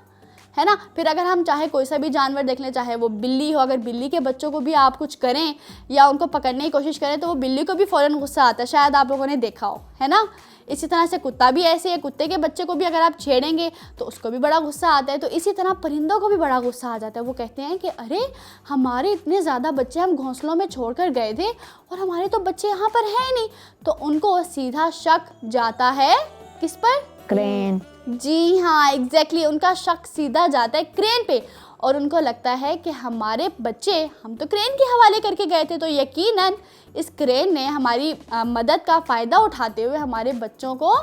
है ना। फिर अगर हम चाहे कोई सा भी जानवर देख लें, चाहे वो बिल्ली हो, अगर बिल्ली के बच्चों को भी आप कुछ करें या उनको पकड़ने की कोशिश करें तो वो बिल्ली को भी फ़ौरन गुस्सा आता है, शायद आप लोगों ने देखा हो, है ना। इसी तरह से कुत्ता भी ऐसे है, कुत्ते के बच्चे को भी अगर आप छेड़ेंगे तो उसको भी बड़ा गुस्सा आता है। तो इसी तरह परिंदों को भी बड़ा गुस्सा आ जाता है। वो कहते हैं कि अरे हमारे इतने ज़्यादा बच्चे हम घोंसलों में छोड़कर गए थे और हमारे तो बच्चे यहाँ पर हैं नहीं। तो उनको सीधा शक जाता है किस पर, क्रेन। जी हाँ एग्जैक्टली, उनका शक सीधा जाता है क्रेन पे और उनको लगता है कि हमारे बच्चे हम तो क्रेन के हवाले करके गए थे, तो यकीनन इस क्रेन ने हमारी मदद का फ़ायदा उठाते हुए हमारे बच्चों को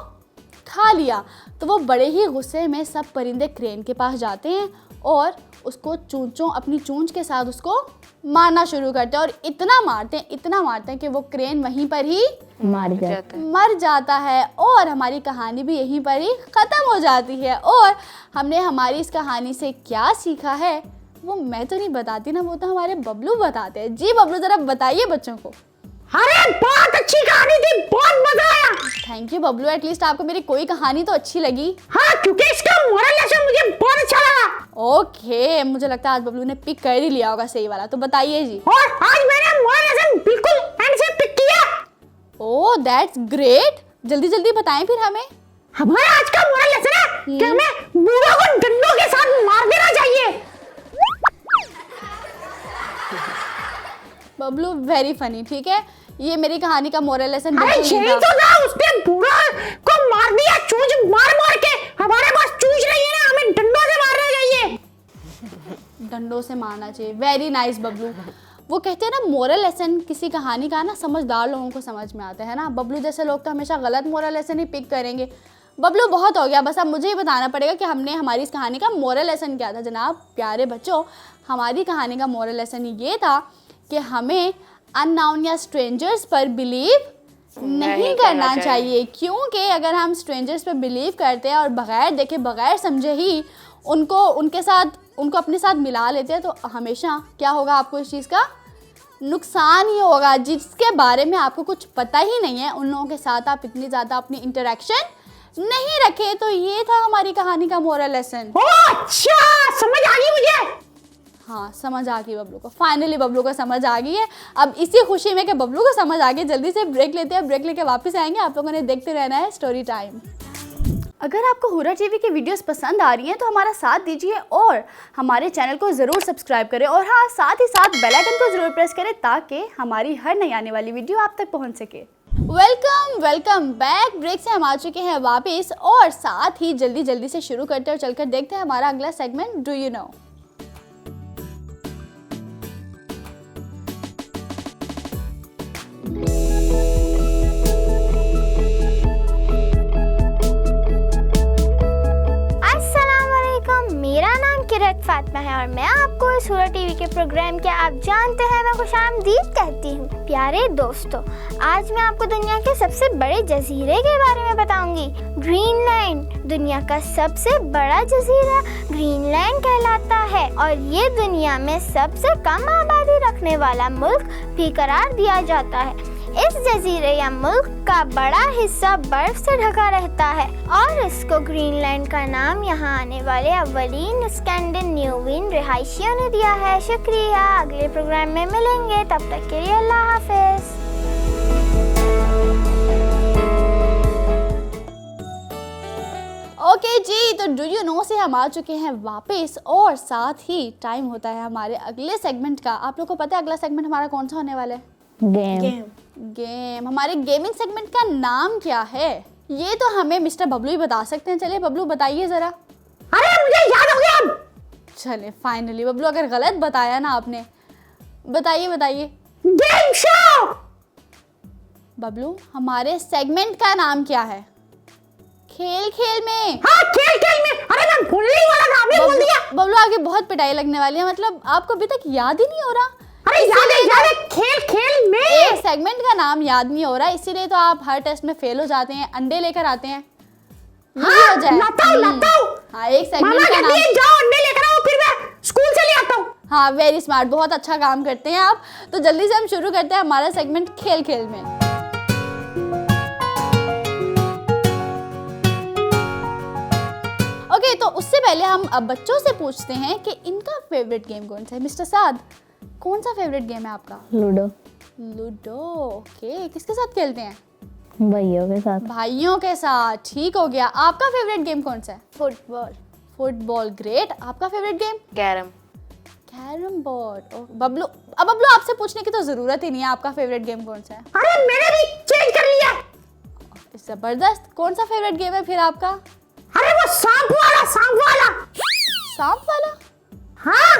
खा लिया। तो वो बड़े ही गुस्से में सब परिंदे क्रेन के पास जाते हैं और उसको अपनी चूंच के साथ उसको मारना शुरू करते हैं और इतना मारते हैं कि वो क्रेन वहीं पर ही मर जाता है। और हमारी कहानी भी यहीं पर ही ख़त्म हो जाती है। और हमने हमारी इस कहानी से क्या सीखा है वो मैं तो नहीं बताती ना, वो तो हमारे बबलू बताते हैं। जी बबलू ज़रा बताइए बच्चों को। अरे बहुत अच्छी कहानी थी, बहुत मजा आया। थैंक यू बबलू, एटलीस्ट आपको मेरी कोई कहानी तो अच्छी लगी। हाँ क्योंकि इसका मोरल लेसन मुझे बहुत अच्छा लगा। ओके, मुझे लगता है आज बबलू ने पिक कर ही लिया होगा सही वाला, तो बताइए जी। और आज मैंने मोरल लेसन बिल्कुल एंड से पिक किया। ओह दैट्स ग्रेट, जल्दी जल्दी बताएं फिर हमें। हमारा आज का मोरल लेसन है कि हमें बूढ़ों को डंडों के साथ मार देना चाहिए। बबलू वेरी फनी, ठीक है, ये मेरी कहानी का मोरल लेसन अरे बिल्कुल यही तो था, उसने बूढ़ा को मार दिया चूंच मार के। हमारे पास चूंच नहीं है ना, हमें डंडों से मारना चाहिए। डंडों से मारना चाहिए, वेरी नाइस बबलू। वो कहते हैं ना मोरल लेसन किसी कहानी का ना समझदार लोगों को समझ में आता है ना। बबलू जैसे लोग तो हमेशा गलत मोरल लेसन ही पिक करेंगे। बबलू बहुत हो गया, बस अब मुझे ही बताना पड़ेगा कि हमने हमारी इस कहानी का मोरल लेसन क्या था। जनाब प्यारे बच्चों, हमारी कहानी का मोरल लेसन ये था कि हमें अननोन या स्ट्रेंजर्स पर बिलीव नहीं करना चाहिए। क्योंकि अगर हम स्ट्रेंजर्स पर बिलीव करते हैं और बग़ैर देखे बग़ैर समझे ही उनको अपने साथ मिला लेते हैं तो हमेशा क्या होगा, आपको इस चीज़ का नुकसान ही होगा। जिसके बारे में आपको कुछ पता ही नहीं है उन लोगों के साथ आप इतनी ज़्यादा अपनी इंटरेक्शन नहीं रखें। तो ये था हमारी कहानी का मोरल लेसन। अच्छा समझ आ गई मुझे। हाँ समझ आ गई बबलू को, फाइनली बबलू को समझ आ गई है। अब इसी खुशी में कि बबलू को समझ आ गई, जल्दी से ब्रेक लेते हैं, ब्रेक लेके वापस आएंगे। आप लोगों ने देखते रहना है स्टोरी टाइम। अगर आपको हुरा टीवी की वीडियोस पसंद आ रही हैं तो हमारा साथ दीजिए और हमारे चैनल को ज़रूर सब्सक्राइब करें, और हाँ साथ ही साथ बेल आइकन को ज़रूर प्रेस करें ताकि हमारी हर नई आने वाली वीडियो आप तक पहुंच सके। Welcome back. ब्रेक से हम आ चुके हैं वापस, और साथ ही जल्दी से शुरू करते हैं और चलकर देखते हैं हमारा अगला सेगमेंट डू यू नो। मेरा नाम किरत फातिमा है और मैं आपको इस हुरा टीवी के प्रोग्राम के आप जानते हैं मैं खुशामदीद कहती हूँ। प्यारे दोस्तों, आज मैं आपको दुनिया के सबसे बड़े जजीरे के बारे में बताऊंगी। ग्रीनलैंड दुनिया का सबसे बड़ा जजीरा ग्रीनलैंड कहलाता है और ये दुनिया में सबसे कम आबादी रखने वाला मुल्क भी करार दिया जाता है। इस जजीरे या मुल्क का बड़ा हिस्सा बर्फ से ढका रहता है और इसको ग्रीनलैंड का नाम यहाँ आने वाले अव्वलीन स्कैंडिनेवियन रिहायशियों ने दिया है। शुक्रिया, अगले प्रोग्राम में मिलेंगे, तब तक के लिए अल्लाह हाफिज। ओके जी, तो डू यू नो से हम आ चुके हैं वापस, और साथ ही टाइम होता है हमारे अगले सेगमेंट का। आप लोग को पता है अगला सेगमेंट हमारा कौन सा होने वाला है? गेम। हमारे गेमिंग सेगमेंट का नाम क्या है ये तो हमें मिस्टर बबलू ही बता सकते हैं। चलिए बबलू बताइए जरा। अरे मुझे याद हो गया। चले फाइनली बबलू, अगर गलत बताया ना आपने, बताइए। Game show. बबलू हमारे सेगमेंट का नाम क्या है? खेल में। हाँ खेल में। अरे मैं भूलने ही वाला नाम ही भूल दिया। बबलू आगे बहुत पिटाई लगने वाली है, मतलब आपको अभी तक याद ही नहीं हो रहा। अरे याद है खेल में। एक सेगमेंट का नाम याद नहीं हो रहा, इसीलिए तो आप हर टेस्ट में फेल हो जाते हैं। अंडे लेकर आते हैं, हाँ, हो जाए। लाता हूँ। हाँ एक सेगमेंट का नाम। जाओ अंडे लेकर आओ, फिर मैं स्कूल से ले आता हूँ। हाँ वेरी स्मार्ट, बहुत अच्छा काम करते हैं आप। तो जल्दी से हम शुरू करते हैं हमारा सेगमेंट खेल में। ओके, तो उससे पहले हम अब बच्चों से पूछते हैं कि इनका फेवरेट गेम कौन सा है। मिस्टर साद, कौन सा फेवरेट गेम है आपका? लूडो। ओके, किसके साथ खेलते हैं? भाइयों के साथ। ठीक हो गया। आपका फेवरेट गेम कौन सा है? फुटबॉल। ग्रेट। आपका favourite game? Carrom board. Bablu, अब बबलू आपसे पूछने की तो जरूरत ही नहीं है, आपका फेवरेट गेम कौन सा है? अरे मैंने भी चेंज कर लिया। जबरदस्त। कौन सा फेवरेट गेम है फिर आपका? अरे वो सांप वाला। हाँ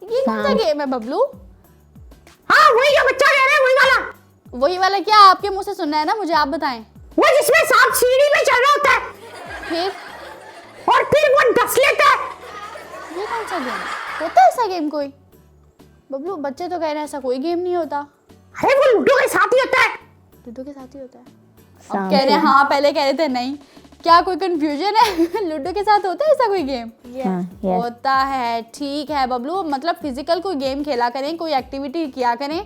ये कौन सा गेम है बबलू? हाँ वही जो बच्चा कह रहे हैं, वही वाला क्या आपके मुंह से सुनना है ना मुझे, आप बताएं। वो जिसमें सांप सीढ़ी में चढ़ रहा होता है फिर वो डस लेता है। ये कौन सा गेम होता है? ऐसा गेम कोई? बबलू बच्चे तो कह रहे हैं ऐसा कोई गेम नहीं होता। अरे वो लूडो के साथ ही होता है। लूडो के साथ ही होता है? अब कह रहे हैं हाँ, पहले कह रहे थे नहीं। क्या कोई कंफ्यूजन है? लूडो के साथ होता है ऐसा कोई गेम? होता है। ठीक है बबलू, मतलब फिजिकल कोई गेम खेला करें, कोई एक्टिविटी किया करें।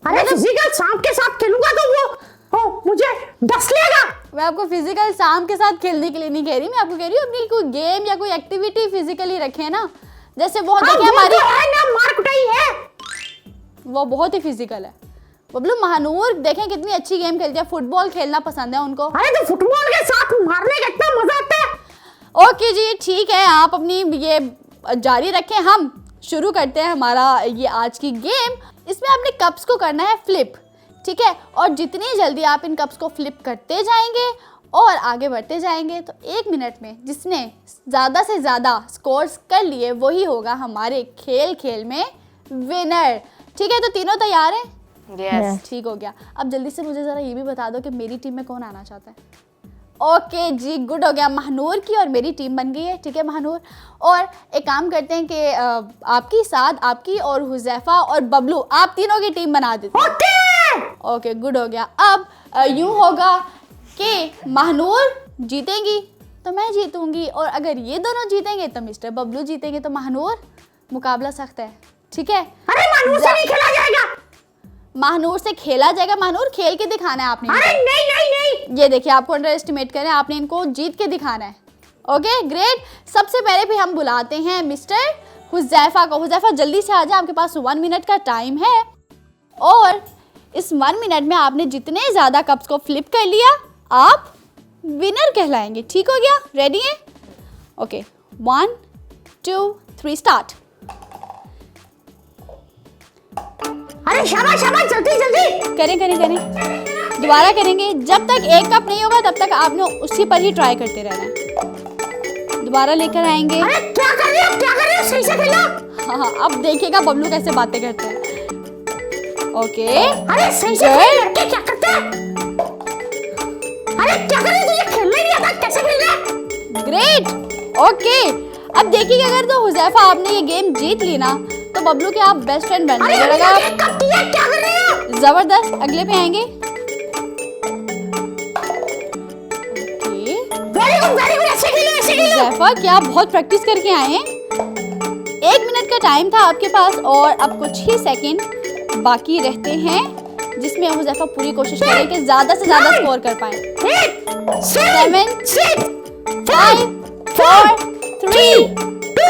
अरे फिजिकल सांप के साथ खेलूंगा तो वो मुझे डस लेगा। मैं आपको फिजिकल सांप के साथ खेलने के लिए नहीं कह रही, मैं आपको कह रही हूँ अपनी कोई गेम या कोई एक्टिविटी फिजिकली रखें ना। जैसे वो देखिए हमारी मार कुटाई है, वो बहुत ही फिजिकल है। बबलू महानूर देखें कितनी अच्छी गेम खेलती है, फुटबॉल खेलना पसंद है उनको। अरे तो फुटबॉल के साथ मारने का इतना मजा आता है। ओके जी ठीक है, आप अपनी ये जारी रखें। हम शुरू करते हैं हमारा ये आज की गेम। इसमें आपने कप्स को करना है फ्लिप, ठीक है? और जितनी जल्दी आप इन कप्स को फ्लिप करते जाएंगे और आगे बढ़ते जाएंगे तो 1 मिनट में जिसने ज़्यादा से ज़्यादा स्कोर्स कर लिए वही होगा हमारे खेल में विनर। ठीक है, तो तीनों तैयार हैं? Yes. ठीक हो गया। अब जल्दी से मुझे ज़रा ये भी बता दो कि मेरी टीम में कौन आना चाहता है? ओके जी, गुड हो गया। महानूर की और मेरी टीम बन गई है। ठीक है महानूर, और एक काम करते हैं कि आपकी साथ, आपकी और हुज़ैफा और बबलू, आप तीनों की टीम बना देते हैं। ओके गुड हो गया। अब यूँ होगा कि महानूर जीतेंगी तो मैं जीतूंगी, और अगर ये दोनों जीतेंगे तो मिस्टर बबलू जीतेंगे। तो महानूर मुकाबला सख्त है, ठीक है? अरे महानूर से नहीं खेला जाएगा। महानूर से खेला जाएगा। महानूर खेल के दिखाना है आपने। अरे नहीं। ये देखिए, आपको अंडर एस्टिमेट करें, आपने इनको जीत के दिखाना है। Okay great. सबसे पहले भी हम बुलाते हैं मिस्टर हुज़ैफा को। हुज़ैफा जल्दी से आ जाए, आपके पास 1 मिनट का टाइम है और इस 1 मिनट में आपने जितने ज़्यादा कप्स को फ्लिप कर लिया आप विनर कहलाएंगे। ठीक हो गया? रेडी है? Okay 1 2 3 start. अरे शाबाश शाबाश, जल्दी जल्दी करें। दोबारा करेंगे। जब तक एक कप नहीं होगा तब तक आपने उसी पर ही ट्राई करते रहना है। दोबारा लेकर आएंगे। अरे क्या कर रहे हो, क्या कर रहे हो, सही से खेलो। हाँ, अब देखिएगा बबलू कैसे बातें करते हैं। ओके अरे सही से खेल, लड़के क्या करते हैं? अरे क्या कर रहे हो, तुझे खेलना ही नहीं आता, कैसे खेल रहे हैं? ग्रेट। ओके अब देखिएगा अगर तो हुज़ैफा आपने ये गेम जीत ली ना तो बबलू के आप बेस्ट फ्रेंड बन अरे जाएंगे। अभी एक कप दिया, क्या कर रहे हो? जबरदस्त। अगले पे आएंगे। वेरी गुड, ऐसे खेलो, ऐसे खेलो। हुज़ैफा क्या बहुत प्रैक्टिस करके आए हैं। 1 मिनट का टाइम था आपके पास और अब कुछ ही सेकंड बाकी रहते हैं जिसमें हुज़ैफा पूरी कोशिश करें कि ज्यादा से ज्यादा स्कोर कर पाए। 7 5 4 3 2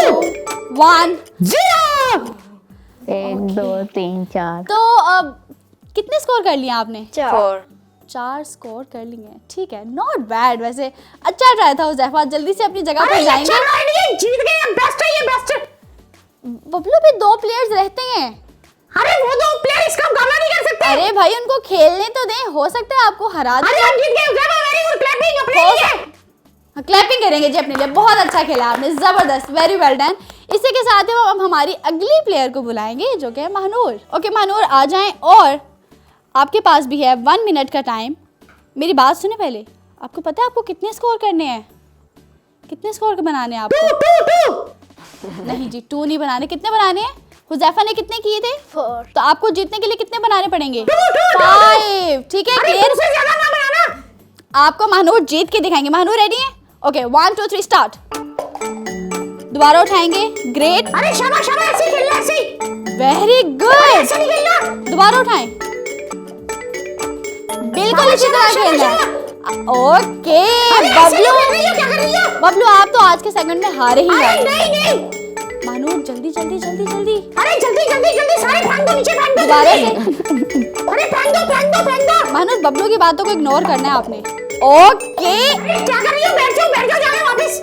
1 0। 1 2 3 4। तो अब कितने स्कोर कर लिए आपने? 4 स्कोर कर लिए। ठीक है, नॉट बैड। वैसे अच्छा ट्राई था हुज़ैफा। जल्दी से अपनी जगह पर जाएंगे। जीत गए, बेस्ट है ये, बेस्ट है। बबलू भी 2 प्लेयर्स रहते हैं। अरे वो 2 प्लेयर इसका मुकाबला नहीं कर सकते। अरे भाई उनको खेलने तो दें, हो सकता है आपको हरा दें। अरे हम जीत गए, वेरी गुड, क्लैपिंग अपने लिए। क्लैपिंग करेंगे जी अपने लिए। बहुत अच्छा खेला आपने, जबरदस्त, वेरी वेल डन। इसी के साथ ही हम हमारी अगली प्लेयर को बुलाएंगे जो कि है महानूर। ओके महानूर आ जाएं और आपके पास भी है 1 मिनट का टाइम। मेरी बात सुने पहले, आपको पता है आपको कितने स्कोर करने हैं? कितने स्कोर बनाने हैं आपको? 2 नहीं जी, 2 नहीं बनाने। कितने बनाने हैं? हुज़ैफा ने कितने किए थे? 4। तो आपको जीतने के लिए कितने बनाने पड़ेंगे? 5। ठीक है, क्लियर। ज्यादा ना बनाना। आपको महानूर जीत के दिखाएंगे। महानूर रेडी है? Okay 1 2 3 start. दोबारा उठाएंगे। ग्रेट। अरे शाबाश शाबाश, ऐसे खेलना, ऐसे। Very good. ऐसे नहीं खेलना। दोबारा उठाएं। बिल्कुल इसी तरह खेलना है। ओके बबलू, क्या कर रही हो? बबलू आप तो आज के सेगमेंट में हारे ही अरे जाए। नहीं, महानूर जल्दी जल्दी जल्दी जल्दी। अरे जल्दी सारे फेंक दो नीचे, फेंक दो दोबारा जल्दी। से। अरे फेंक दो। महानूर बबलू की बातों को इग्नोर करना है आपने। ओके अरे क्या कर रही हो? बैठ जाओ जाके वापस।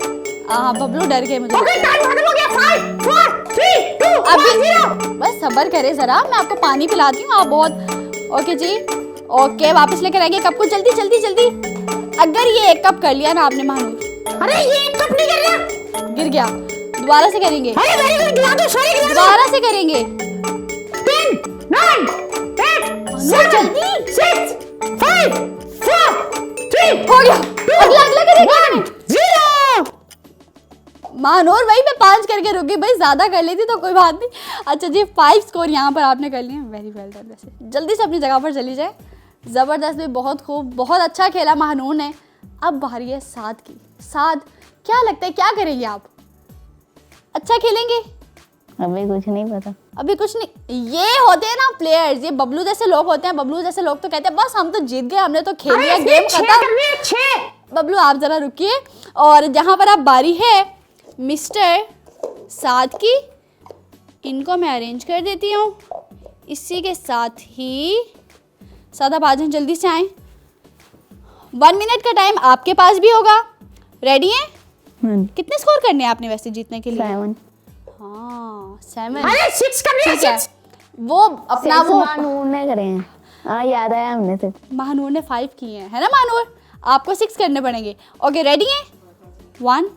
हाँ बबलू डर गए मुझे। ओके टाइम खत्म हो गया। 5 4 3 2 अभी 1 बस सब्र करें जरा, मैं आपको पानी पिलाती हूँ। आप बहुत ओके जी। ओके वापस लेकर आएंगे कप को, जल्दी जल्दी जल्दी। अगर ये 1 कप कर लिया ना आपने महानूर, अरे ये 1 कप नहीं कर रहा। गिर गया। दोबारा से करेंगे। अरे वेरी गुड, गिरा दो, सॉरी गिरा दो। दोबारा से करेंगे। 10 9 8 7 6 5 4 3 हो गया। अगला करेंगे। 0। महानूर भाई मैं 5 करके रुक गई भाई, ज्यादा कर लेती तो कोई बात नहीं। अच्छा जी 5 स्कोर यहाँ पर आपने कर लिए। Very well done. वैसे जल्दी से अपनी जगह पर चली जाए। जबरदस्त भी, बहुत खूब, बहुत अच्छा खेला महानूर ने। अब बारी है साद की। साद क्या लगता है क्या करेंगे आप? अच्छा खेलेंगे? अभी कुछ नहीं पता। अभी कुछ नहीं। ये होते हैं ना प्लेयर्स, ये बबलू जैसे लोग होते हैं। बबलू जैसे लोग तो कहते हैं बस हम तो जीत गए, हमने तो खेल लिया, गेम खत्म। बबलू आप जरा रुकिए और जहाँ पर आप बारी है मिस्टर साद की, इनको मैं अरेंज कर देती हूँ। इसी के साथ ही सादा आप आ जाएं, जल्दी से आएं। 1 मिनट का टाइम आपके पास भी होगा। रेडी हैं? कितने स्कोर करने हैं आपने वैसे जीतने के लिए? 7। हाँ 7। अरे 6 कर रही ठीक है, वो अपना वो महानूर ने करे हैं। हाँ याद आया हमने से। महानूर ने 5 किए हैं, है ना महानूर? आपको 6 करने पड़ेंगे। ओके रेडी हैं? 1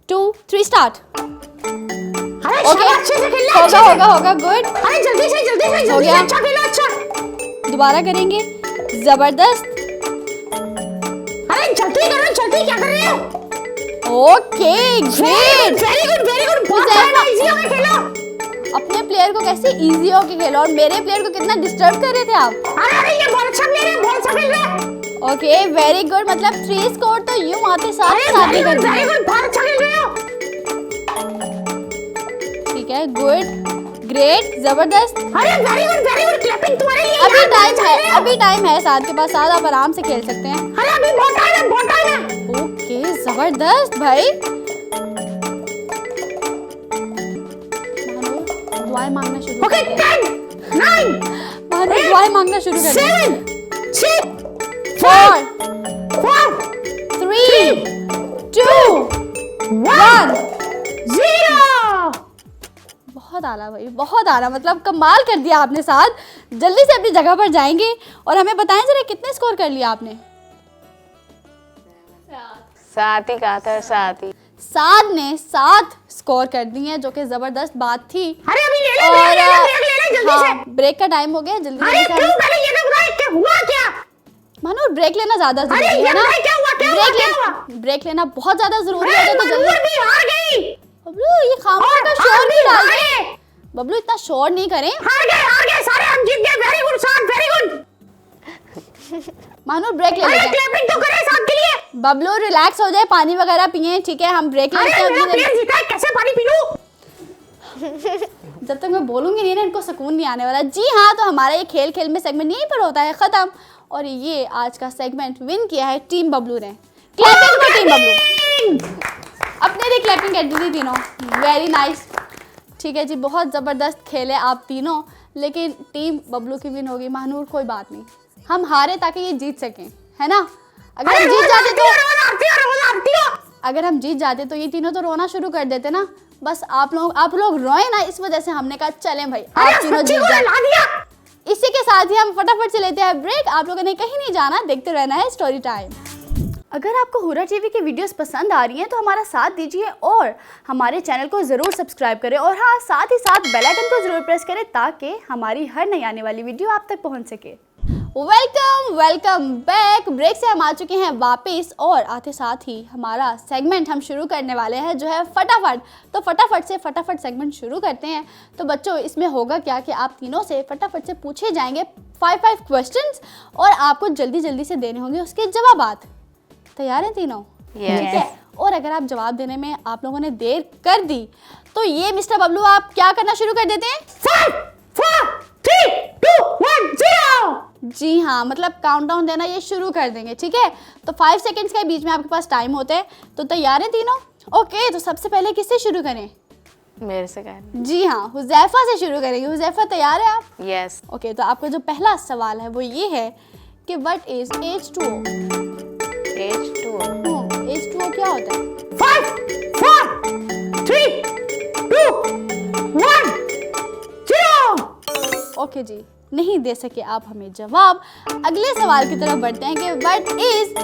2 3 स्टार्ट। अरे ओके शाबाश, अच्छे से खेलना, होगा गुड। अरे जल्दी से हो गया। अच्छा खेलो, अच्छा। दोबारा करेंगे। जबरदस्त। अरे जल्दी करो, जल्दी, क्या कर रहे हो? Okay great. वेरी गुड, बहुत हुज़ैफा। इजी हो गया खेलो। अपने प्लेयर को कैसे इजी होके खेलो और मेरे प्लेयर को कितना डिस्टर्ब कर रहे थे आप। अरे ये बहुत अच्छा प्लेयर है, बहुत अच्छा खेल रहा है। Okay very good. मतलब 3 स्कोर तो यूं आते साथ साथ ही कर दिए। बहुत अच्छा खेल रहे हो। ठीक है, गुड, ग्रेट, जबरदस्त। अरे वेरी गुड, क्लैपिंग तुम्हारे लिए। अभी टाइम है साथ के पास, साथ आप आराम से खेल सकते हैं। अरे अभी बहुत टाइम है। ओके जबरदस्त भाई। दुआएं मांगना शुरू ओके कर दें। 10 9 महानूर दुआएं मांगना शुरू कर दें। 7 6 4 4 3 2 1। 0। बहुत आला भाई, बहुत आला, मतलब कमाल कर दिया आपने। साथ जल्दी से अपनी जगह पर जाएंगे और हमें बताएं जरा कितने स्कोर कर लिया आपने। 7 ही कहा था, 7 ही। 7 ने 7 स्कोर कर दी हैं, जो कि जबरदस्त बात थी। अरे अभी ले ले और ब्रेक ले जल्दी से। हाँ, ब्रेक का टाइम हो गया, जल्दी अरे जल्दी क्यों से। पहले ये तो बताओ क्या हुआ क्या? मानो ब्रेक लेना ज्यादा अरे जरूरी ये है ना। बताओ क्या हुआ क्या हुआ ब्रेक क्या लेना, हुआ? ब्रेक लेना बहुत ज्यादा जरूरी अरे है, तो मनोहर जल्दी। भी हार गई। बबलू ये खामोश का शोर नहीं डाल रहे। बबलू इतना शोर नहीं करें। हार गए सारे, हम जीत गए। वेरी गुड साथ, वेरी गुड। मानो ब्रेक ले अरे लेते हैं। क्लैपिंग तो करे साथ के लिए। बबलू रिलैक्स हो जाए, पानी वगैरह पिए, ठीक है? हम ब्रेक लेते अरे हैं मेरा अपनी प्लेयर जीता है, कैसे पानी पी लूं? जब तक मैं बोलूंगी नहीं ना, इनको सुकून नहीं आने वाला। जी हाँ, तो हमारा ये खेल खेल में सेगमेंट यहीं पर होता है खत्म। और ये आज का सेगमेंट विन किया है टीम बबलू ने। Clapping for team Bablu. अपने लिए क्लैपिंग कर दी थी तीनों। Very nice. ठीक है जी, बहुत ज़बरदस्त खेले आप तीनों, लेकिन टीम बबलू की विन होगी। महानूर कोई बात नहीं, हम हारे ताकि ये जीत सकें, है ना? अगर हम जीत जाते तो अगर हम जीत जाते तो ये तीनों तो रोना शुरू कर देते ना। बस आप लोग रोए ना, इस वजह से हमने कहा चलें भाई आप तीनों जीत जाए। इसी के साथ ही हम फटाफट से लेते हैं ब्रेक। आप लोगों ने कहीं नहीं जाना, देखते रहना है स्टोरी टाइम। अगर आपको हुर्रा टीवी की वीडियोस पसंद आ रही हैं तो हमारा साथ दीजिए और हमारे चैनल को ज़रूर सब्सक्राइब करें, और हाँ, साथ ही साथ बेल आइकन को ज़रूर प्रेस करें ताकि हमारी हर नई आने वाली वीडियो आप तक पहुंच सके। Welcome back. ब्रेक से हम आ चुके हैं वापस, और आते साथ ही हमारा सेगमेंट हम शुरू करने वाले हैं जो है फटाफट। तो फटाफट सेगमेंट शुरू करते हैं। तो बच्चों, इसमें होगा क्या कि आप तीनों से फटाफट से पूछे जाएंगे 5 क्वेश्चंस, और आपको जल्दी जल्दी से देने होंगे उसके जवाबात। तैयार हैं तीनों? ठीक है। और अगर आप जवाब देने में आप लोगों ने देर कर दी तो ये मिस्टर बबलू आप क्या करना शुरू कर देते हैं? 5 4 3 2 1 0। जी हाँ, मतलब काउंटडाउन देना ये शुरू कर देंगे, ठीक है? तो 5 सेकंड्स के बीच में आपके पास टाइम होते हैं। तो तैयार हैं तीनों? ओके, तो सबसे पहले किससे शुरू करें? मेरे से कहना। जी हाँ, हुज़ैफा से शुरू करेंगे। हुज़ैफा तैयार है आप? यस। ओके, तो आपका जो पहला सवाल है वो ये है कि what is H2O? H2O। H2O क्या होता है? 5 4 3 2 1 0। ओके जी, नहीं दे सके आप हमें जवाब। अगले सवाल की तरफ बढ़ते हैं कि व्हाट इज,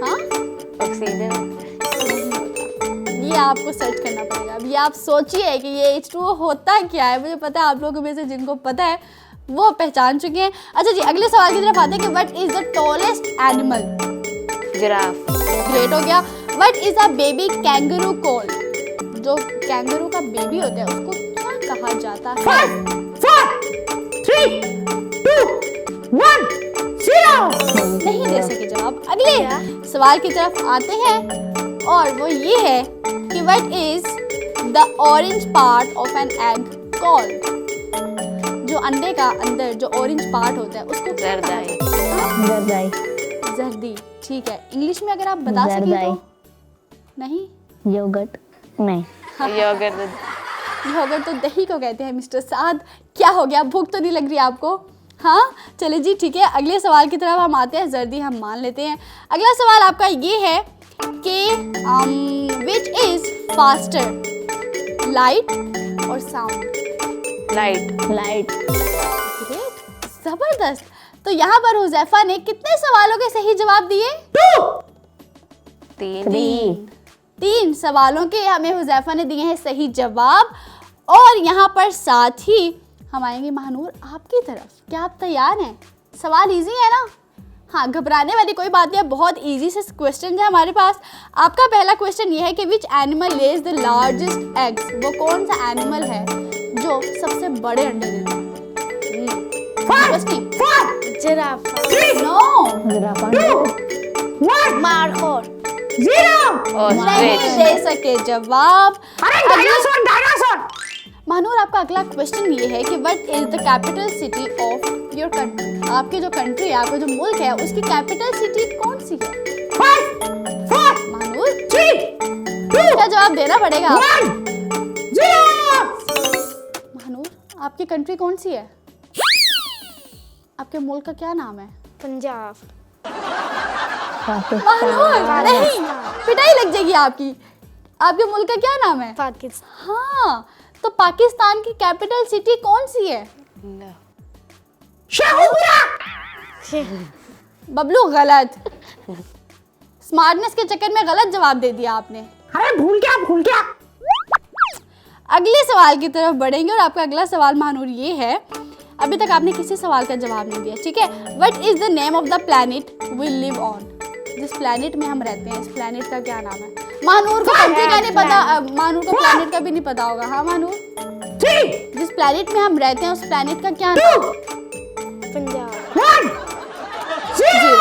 हाँ, ऑक्सीजन। ये आपको सर्च करना पड़ेगा। अब ये आप सोचिए कि ये H2O होता क्या है। मुझे पता है आप लोगों में से जिनको पता है वो पहचान चुके हैं। अच्छा जी, अगले सवाल की तरफ आते हैं कि what is the tallest animal? Giraffe. Great हो गया। What is a baby kangaroo called? जो कैंगरू का बेबी होता है उसको क्या कहा जाता है? 5 4 3 2 1 0। नहीं दे सके जवाब। अगले सवाल की तरफ आते हैं, और वो ये है कि what is the orange part of an egg called? जो अंडे का अंदर जो ऑरेंज पार्ट होता है उसको क्या कहा जरदाई। जाता है? जरदाई। जर्दी। ठीक है, इंग्लिश में अगर आप बता सकें जरदाई। तो? नहीं, योगर्ट नहीं। योगर्ट। योगर्ट तो दही को कहते हैं मिस्टर साद। क्या हो गया, भूख तो नहीं लग रही आपको? हाँ, चले जी, ठीक है। अगले सवाल की तरफ हम आते हैं। जर्दी हम मान लेते हैं। अगला सवाल आपका ये है कि विच इज फास्टर, लाइट और साउंड? लाइट। ग्रेट, जबरदस्त। तो यहाँ पर हुज़ैफा ने कितने सवालों के सही जवाब दिए? 3 सवालों के हमें हुज़ैफा ने दिए हैं सही जवाब। और यहाँ पर साथ ही हम आएंगे महानूर आपकी तरफ। क्या आप तैयार हैं? सवाल इजी है ना? हाँ, घबराने वाली कोई बात नहीं है, बहुत इजी से क्वेश्चन है हमारे पास। आपका पहला क्वेश्चन ये है कि which animal Lay's the largest eggs? वो कौन सा एनिमल है जो सबसे बड़े अंडे देता है? जिराफ। नो, मारखोर। 0। नहीं दे सके जवाब। अरे डायनासोर। महानूर आपका अगला क्वेश्चन ये है कि what is the capital city of your country? आपकी जो कंट्री है, आपका जो मुल्क है, उसकी कैपिटल सिटी कौन सी है? 5 4 महानूर 3 2 इसका जवाब देना पड़ेगा। 1 0। आपकी कंट्री कौन सी है? आपके मुल्क का क्या नाम है? पंजाब। पाकिस्तान। नहीं, पिटाई लग जाएगी आपकी। आपके मुल्क का क्या नाम है? पाकिस्तान। हाँ, तो पाकिस्तान की कैपिटल सिटी कौन सी है? बबलू गलत। स्मार्टनेस के चक्कर में गलत जवाब दे दिया आपने। अरे भूल गया। अगले सवाल की तरफ बढ़ेंगे और आपका अगला सवाल महानूर ये है, अभी तक आपने किसी सवाल का जवाब नहीं दिया, ठीक है? What is the name of the planet we live on? जिस प्लैनेट में हम रहते हैं, इस प्लैनेट का क्या नाम है? महानूर को कंट्री का नहीं पता, महानूर को प्लैनेट का भी नहीं पता होगा। हाँ महानूर, जिस प्लैनेट में हम रहते हैं उस प्लैनेट का क्या नाम है? पंजाब। 0।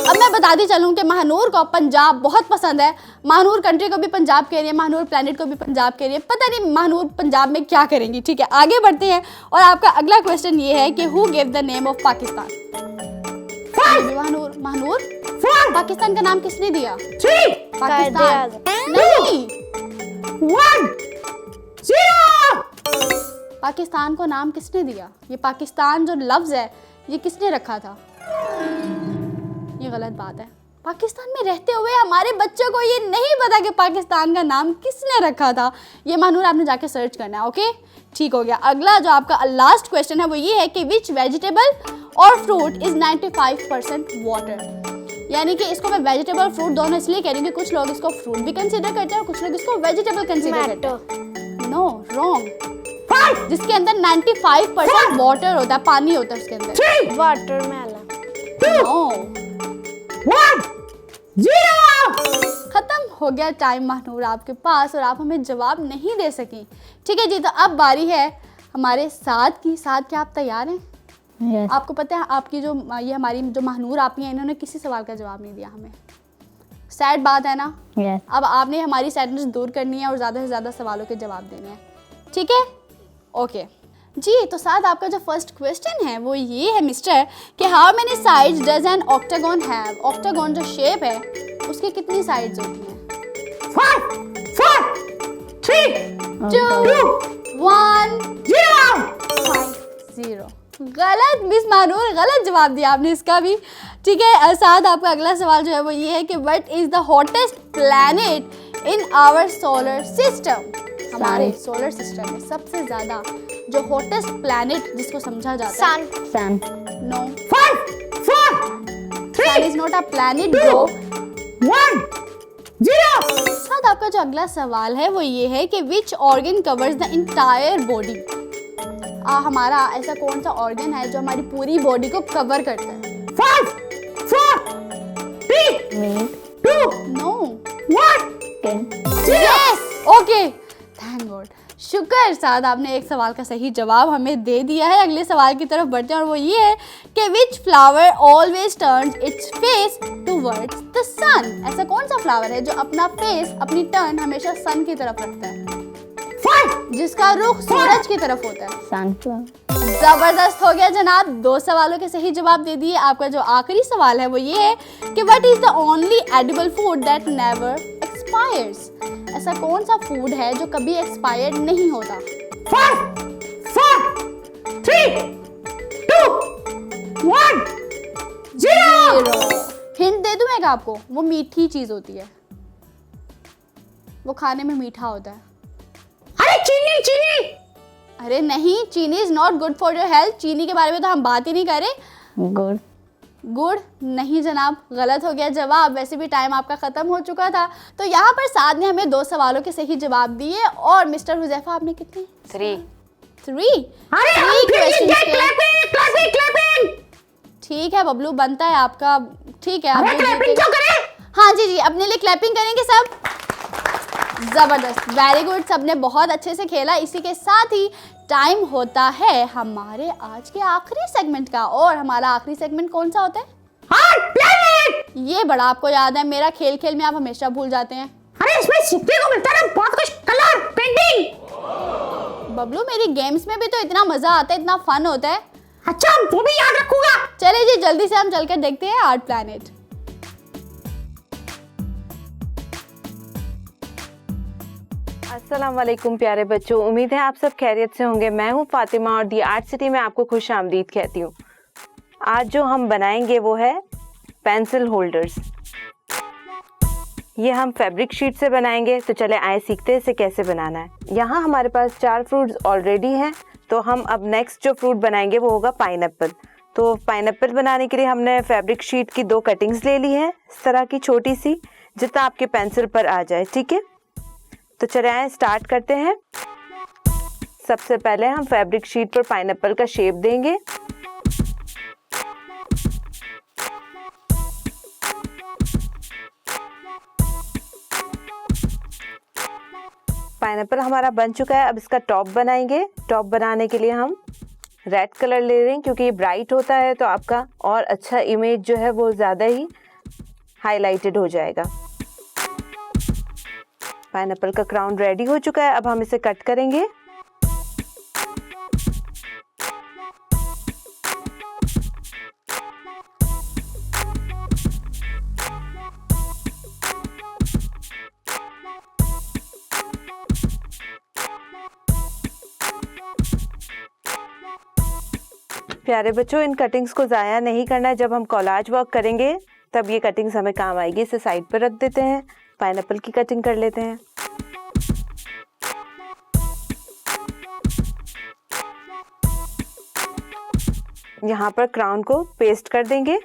अब मैं बताती चलूं कि महानूर को पंजाब बहुत पसंद है। महानूर कंट्री को भी पंजाब कह रही है, महानूर प्लैनेट को भी पंजाब कह रही है। पता नहीं महानूर पंजाब में क्या करेंगी। ठीक है, आगे बढ़ते हैं और आपका अगला क्वेश्चन ये है कि who give the name of Pakistan? Mahnoor Pakistan का नाम किसने दिया? पाकिस्तान नहीं, 0। पाकिस्तान को नाम किसने दिया? ये पाकिस्तान जो लफ्ज है ये किसने रखा था? ये गलत बात है। पाकिस्तान में रहते हुए हमारे बच्चों को ये नहीं पता कि पाकिस्तान का नाम किसने रखा था। ये महानूर आपने जाके सर्च करना है। ओके, ठीक हो गया। अगला जो आपका लास्ट क्वेश्चन है वो ये है कि विच वेजिटेबल और फ्रूट इज 95% वाटर? यानी कि इसको मैं वेजिटेबल और फ्रूट दोनों इसलिए कह रही हूँ कि कुछ लोग इसको फ्रूट भी कंसीडर करते हैं और कुछ लोग इसको वेजिटेबल कंसीडर करते हैं। No, wrong. जिसके अंदर 95% वाटर होता है, पानी होता है उसके अंदर। वाटरमेलन। नो, 0। खत्म हो गया टाइम महानूर आपके पास और आप हमें जवाब नहीं दे सकी। ठीक है जी, तो अब बारी है हमारे साथ की। साथ क्या आप तैयार हैं? Yes. आपको पता है आपकी जो ये हमारी जो महानूर आपी हैं, इन्होंने किसी सवाल का जवाब नहीं दिया हमें। सैड बात है ना? Yes. अब आपने हमारी सैडनेस दूर करनी है और ज़्यादा से ज़्यादा सवालों के जवाब देने हैं। ठीक है, ओके जी। तो साथ आपका जो फर्स्ट क्वेश्चन है वो ये है मिस्टर कि how many sides does N octagon have? Octagon जो शेप है उसकी कितनी साइड्स होती हैं? 5, 4, 3, 2, 1, 0। 0। गलत मिस महानूर, गलत जवाब दिया आपने इसका भी। ठीक है, साथ आपका अगला सवाल जो है वो ये है कि what is the hottest planet in our solar system? हमारे सोलर सिस्टम में सबसे ज्यादा जो हॉटेस्ट प्लैनेट जिसको समझा जाता है? Sun. No, 5, 4, sun is not a planet bro. 1, 0। साथ आपका जो अगला सवाल है वो ये है कि which organ covers the entire body? हमारा ऐसा कौन सा ऑर्गन है जो हमारी पूरी बॉडी को कवर करता है? 5, 4, 3, Meat. 2, no, 1, Skin. 0। Yes, okay, thank god, शुक्र। साथ आपने एक सवाल का सही जवाब हमें दे दिया है। अगले सवाल की तरफ बढ़ते हैं और वो ये है कि which flower always turns its face towards the sun? ऐसा कौन सा फ्लावर है जो अपना फेस, अपनी टर्न हमेशा सन की तरफ रखता है, 5, जिसका रुख सूरज की तरफ होता है? Sunflower. जबरदस्त हो गया जनाब, 2 सवालों के सही जवाब दे दिए। आपका जो आखिरी सवाल है वो ये है कि what is the only edible food that never expires? ऐसा कौन सा फूड है जो कभी एक्सपायर्ड नहीं होता? 5, 4, 3, 2, 1, 0। हिंट दे दूं मैं आपको? वो मीठी चीज होती है, वो खाने में मीठा होता है। अरे चीनी। अरे नहीं, चीनी is not good for your health. चीनी के बारे में तो हम बात ही नहीं करें। Good. गुड़ नहीं जनाब, गलत हो गया जवाब। वैसे भी टाइम आपका खत्म हो चुका था। तो यहाँ पर साद ने हमें 2 सवालों के सही जवाब दिए और मिस्टर हुजैफा आपने कितने? 3। 3 अरे questions के। क्लैपिंग। ठीक है बबलू, बनता है आपका। ठीक है, आप अरे जो क्लैपिंग जीते- क्यों करें? हाँ जी जी, अपने लिए क्लैपिंग करेंगे सब। जबरदस्त, वेरी गुड, सबने बहुत अच्छे से खेला। इसी के साथ ही टाइम होता है हमारे आज के आखिरी सेगमेंट का। और हमारा आखिरी सेगमेंट कौन सा होता है? हाँ, प्लैनेट। ये बड़ा आपको याद है, मेरा खेल खेल में आप हमेशा भूल जाते हैं। अरे इसमें सीखने को मिलता है ना बहुत कुछ, कलर पेंटिंग। बबलू, मेरी गेम्स में भी तो इतना मजा आता है, इतना फन होता है। अच्छा, वो भी याद रखूंगा। चले जी, जल्दी से हम चलकर देखते हैं आर्ट प्लैनेट। अस्सलाम वालेकुम प्यारे बच्चों, उम्मीद है आप सब खैरियत से होंगे। मैं हूँ फातिमा और दी आर्ट सिटी में आपको खुश आमदीद कहती हूँ। आज जो हम बनाएंगे वो है पेंसिल होल्डर्स। ये हम फैब्रिक शीट से बनाएंगे, तो चले आए सीखते हैं इसे कैसे बनाना है। यहाँ हमारे पास 4 फ्रूट्स ऑलरेडी हैं, तो हम अब नेक्स्ट जो फ्रूट बनाएंगे वो होगा पाइनएप्पल। तो पाइनएप्पल बनाने के लिए हमने फैब्रिक शीट की 2 कटिंग्स ले ली हैं, इस तरह की छोटी सी, जितना आपके पेंसिल पर आ जाए, ठीक है। तो चले आए स्टार्ट करते हैं। सबसे पहले हम फैब्रिक शीट पर पाइनएप्पल का शेप देंगे। पाइनएप्पल हमारा बन चुका है, अब इसका टॉप बनाएंगे। टॉप बनाने के लिए हम रेड कलर ले रहे हैं, क्योंकि ये ब्राइट होता है तो आपका और अच्छा इमेज जो है वो ज़्यादा ही हाईलाइटेड हो जाएगा। पाइनएप्पल का क्राउन रेडी हो चुका है, अब हम इसे कट करेंगे। प्यारे बच्चों, इन कटिंग्स को ज़ाया नहीं करना है। जब हम कॉलाज वर्क करेंगे तब ये कटिंग्स हमें काम आएगी। इसे साइड पर रख देते हैं, पाइनएप्पल की कटिंग कर लेते हैं। यहाँ पर क्राउन को पेस्ट कर देंगे।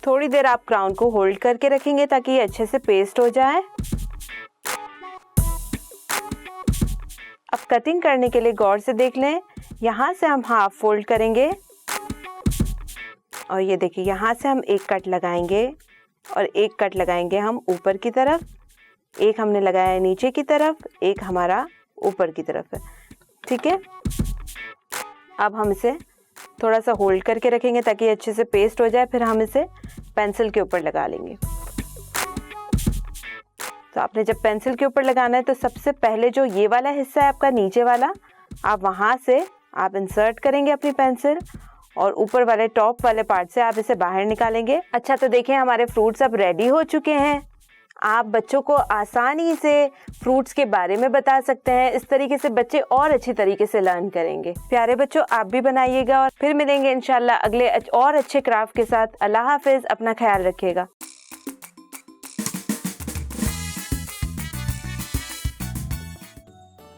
थोड़ी देर आप क्राउन को होल्ड करके रखेंगे ताकि ये अच्छे से पेस्ट हो जाए। अब कटिंग करने के लिए गौर से देख लें, यहाँ से हम हाफ फोल्ड करेंगे और ये देखिए यहाँ से हम एक कट लगाएंगे और एक कट लगाएंगे हम ऊपर की तरफ, एक हमने लगाया है नीचे की तरफ, एक हमारा ऊपर की तरफ है, ठीक है। अब हम इसे थोड़ा सा होल्ड करके रखेंगे ताकि अच्छे से पेस्ट हो जाए, फिर हम इसे पेंसिल के ऊपर लगा लेंगे। तो आपने जब पेंसिल के ऊपर लगाना है तो सबसे पहले जो ये वाला हिस्सा है आपका नीचे वाला, आप वहाँ से आप इंसर्ट करेंगे अपनी पेंसिल और ऊपर वाले टॉप वाले पार्ट से आप इसे बाहर निकालेंगे। अच्छा, तो देखिए हमारे फ्रूट्स अब रेडी हो चुके हैं। आप बच्चों को आसानी से फ्रूट्स के बारे में बता सकते हैं। इस तरीके से बच्चे और अच्छी तरीके से लर्न करेंगे। प्यारे बच्चों, आप भी बनाइएगा और फिर मिलेंगे इंशाल्लाह अगले और अच्छे क्राफ्ट के साथ। अल्लाह हाफिज, अपना ख्याल रखिएगा।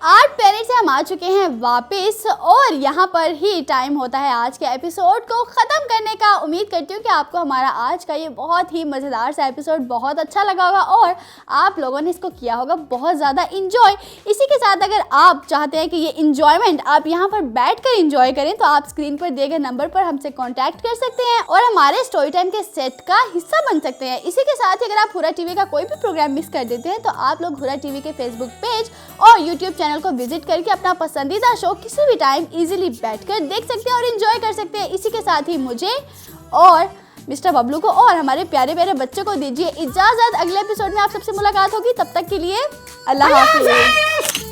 आर्ट पेरेंट्स से हम आ चुके हैं वापस और यहाँ पर ही टाइम होता है आज के एपिसोड को ख़त्म करने का। उम्मीद करती हूँ कि आपको हमारा आज का ये बहुत ही मज़ेदार सा एपिसोड बहुत अच्छा लगा होगा और आप लोगों ने इसको किया होगा बहुत ज़्यादा इंजॉय। इसी के साथ अगर आप चाहते हैं कि ये इंजॉयमेंट आप यहाँ पर बैठ कर इंजॉय करें तो आप स्क्रीन पर दिए गए नंबर पर हमसे कॉन्टैक्ट कर सकते हैं और हमारे स्टोरी टाइम के सेट का हिस्सा बन सकते हैं। इसी के साथ ही अगर आप हुरा टीवी का कोई भी प्रोग्राम मिस कर देते हैं तो आप लोग हुरा टीवी के फेसबुक पेज और यूट्यूब चैनल को विजिट करके अपना पसंदीदा शो किसी भी टाइम इजीली बैठकर देख सकते हैं और एंजॉय कर सकते हैं। इसी के साथ ही मुझे और मिस्टर बबलू को और हमारे प्यारे प्यारे बच्चों को दीजिए इजाजत। अगले एपिसोड में आप सबसे मुलाकात होगी, तब तक के लिए अल्लाह हाफिज़।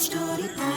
Story time.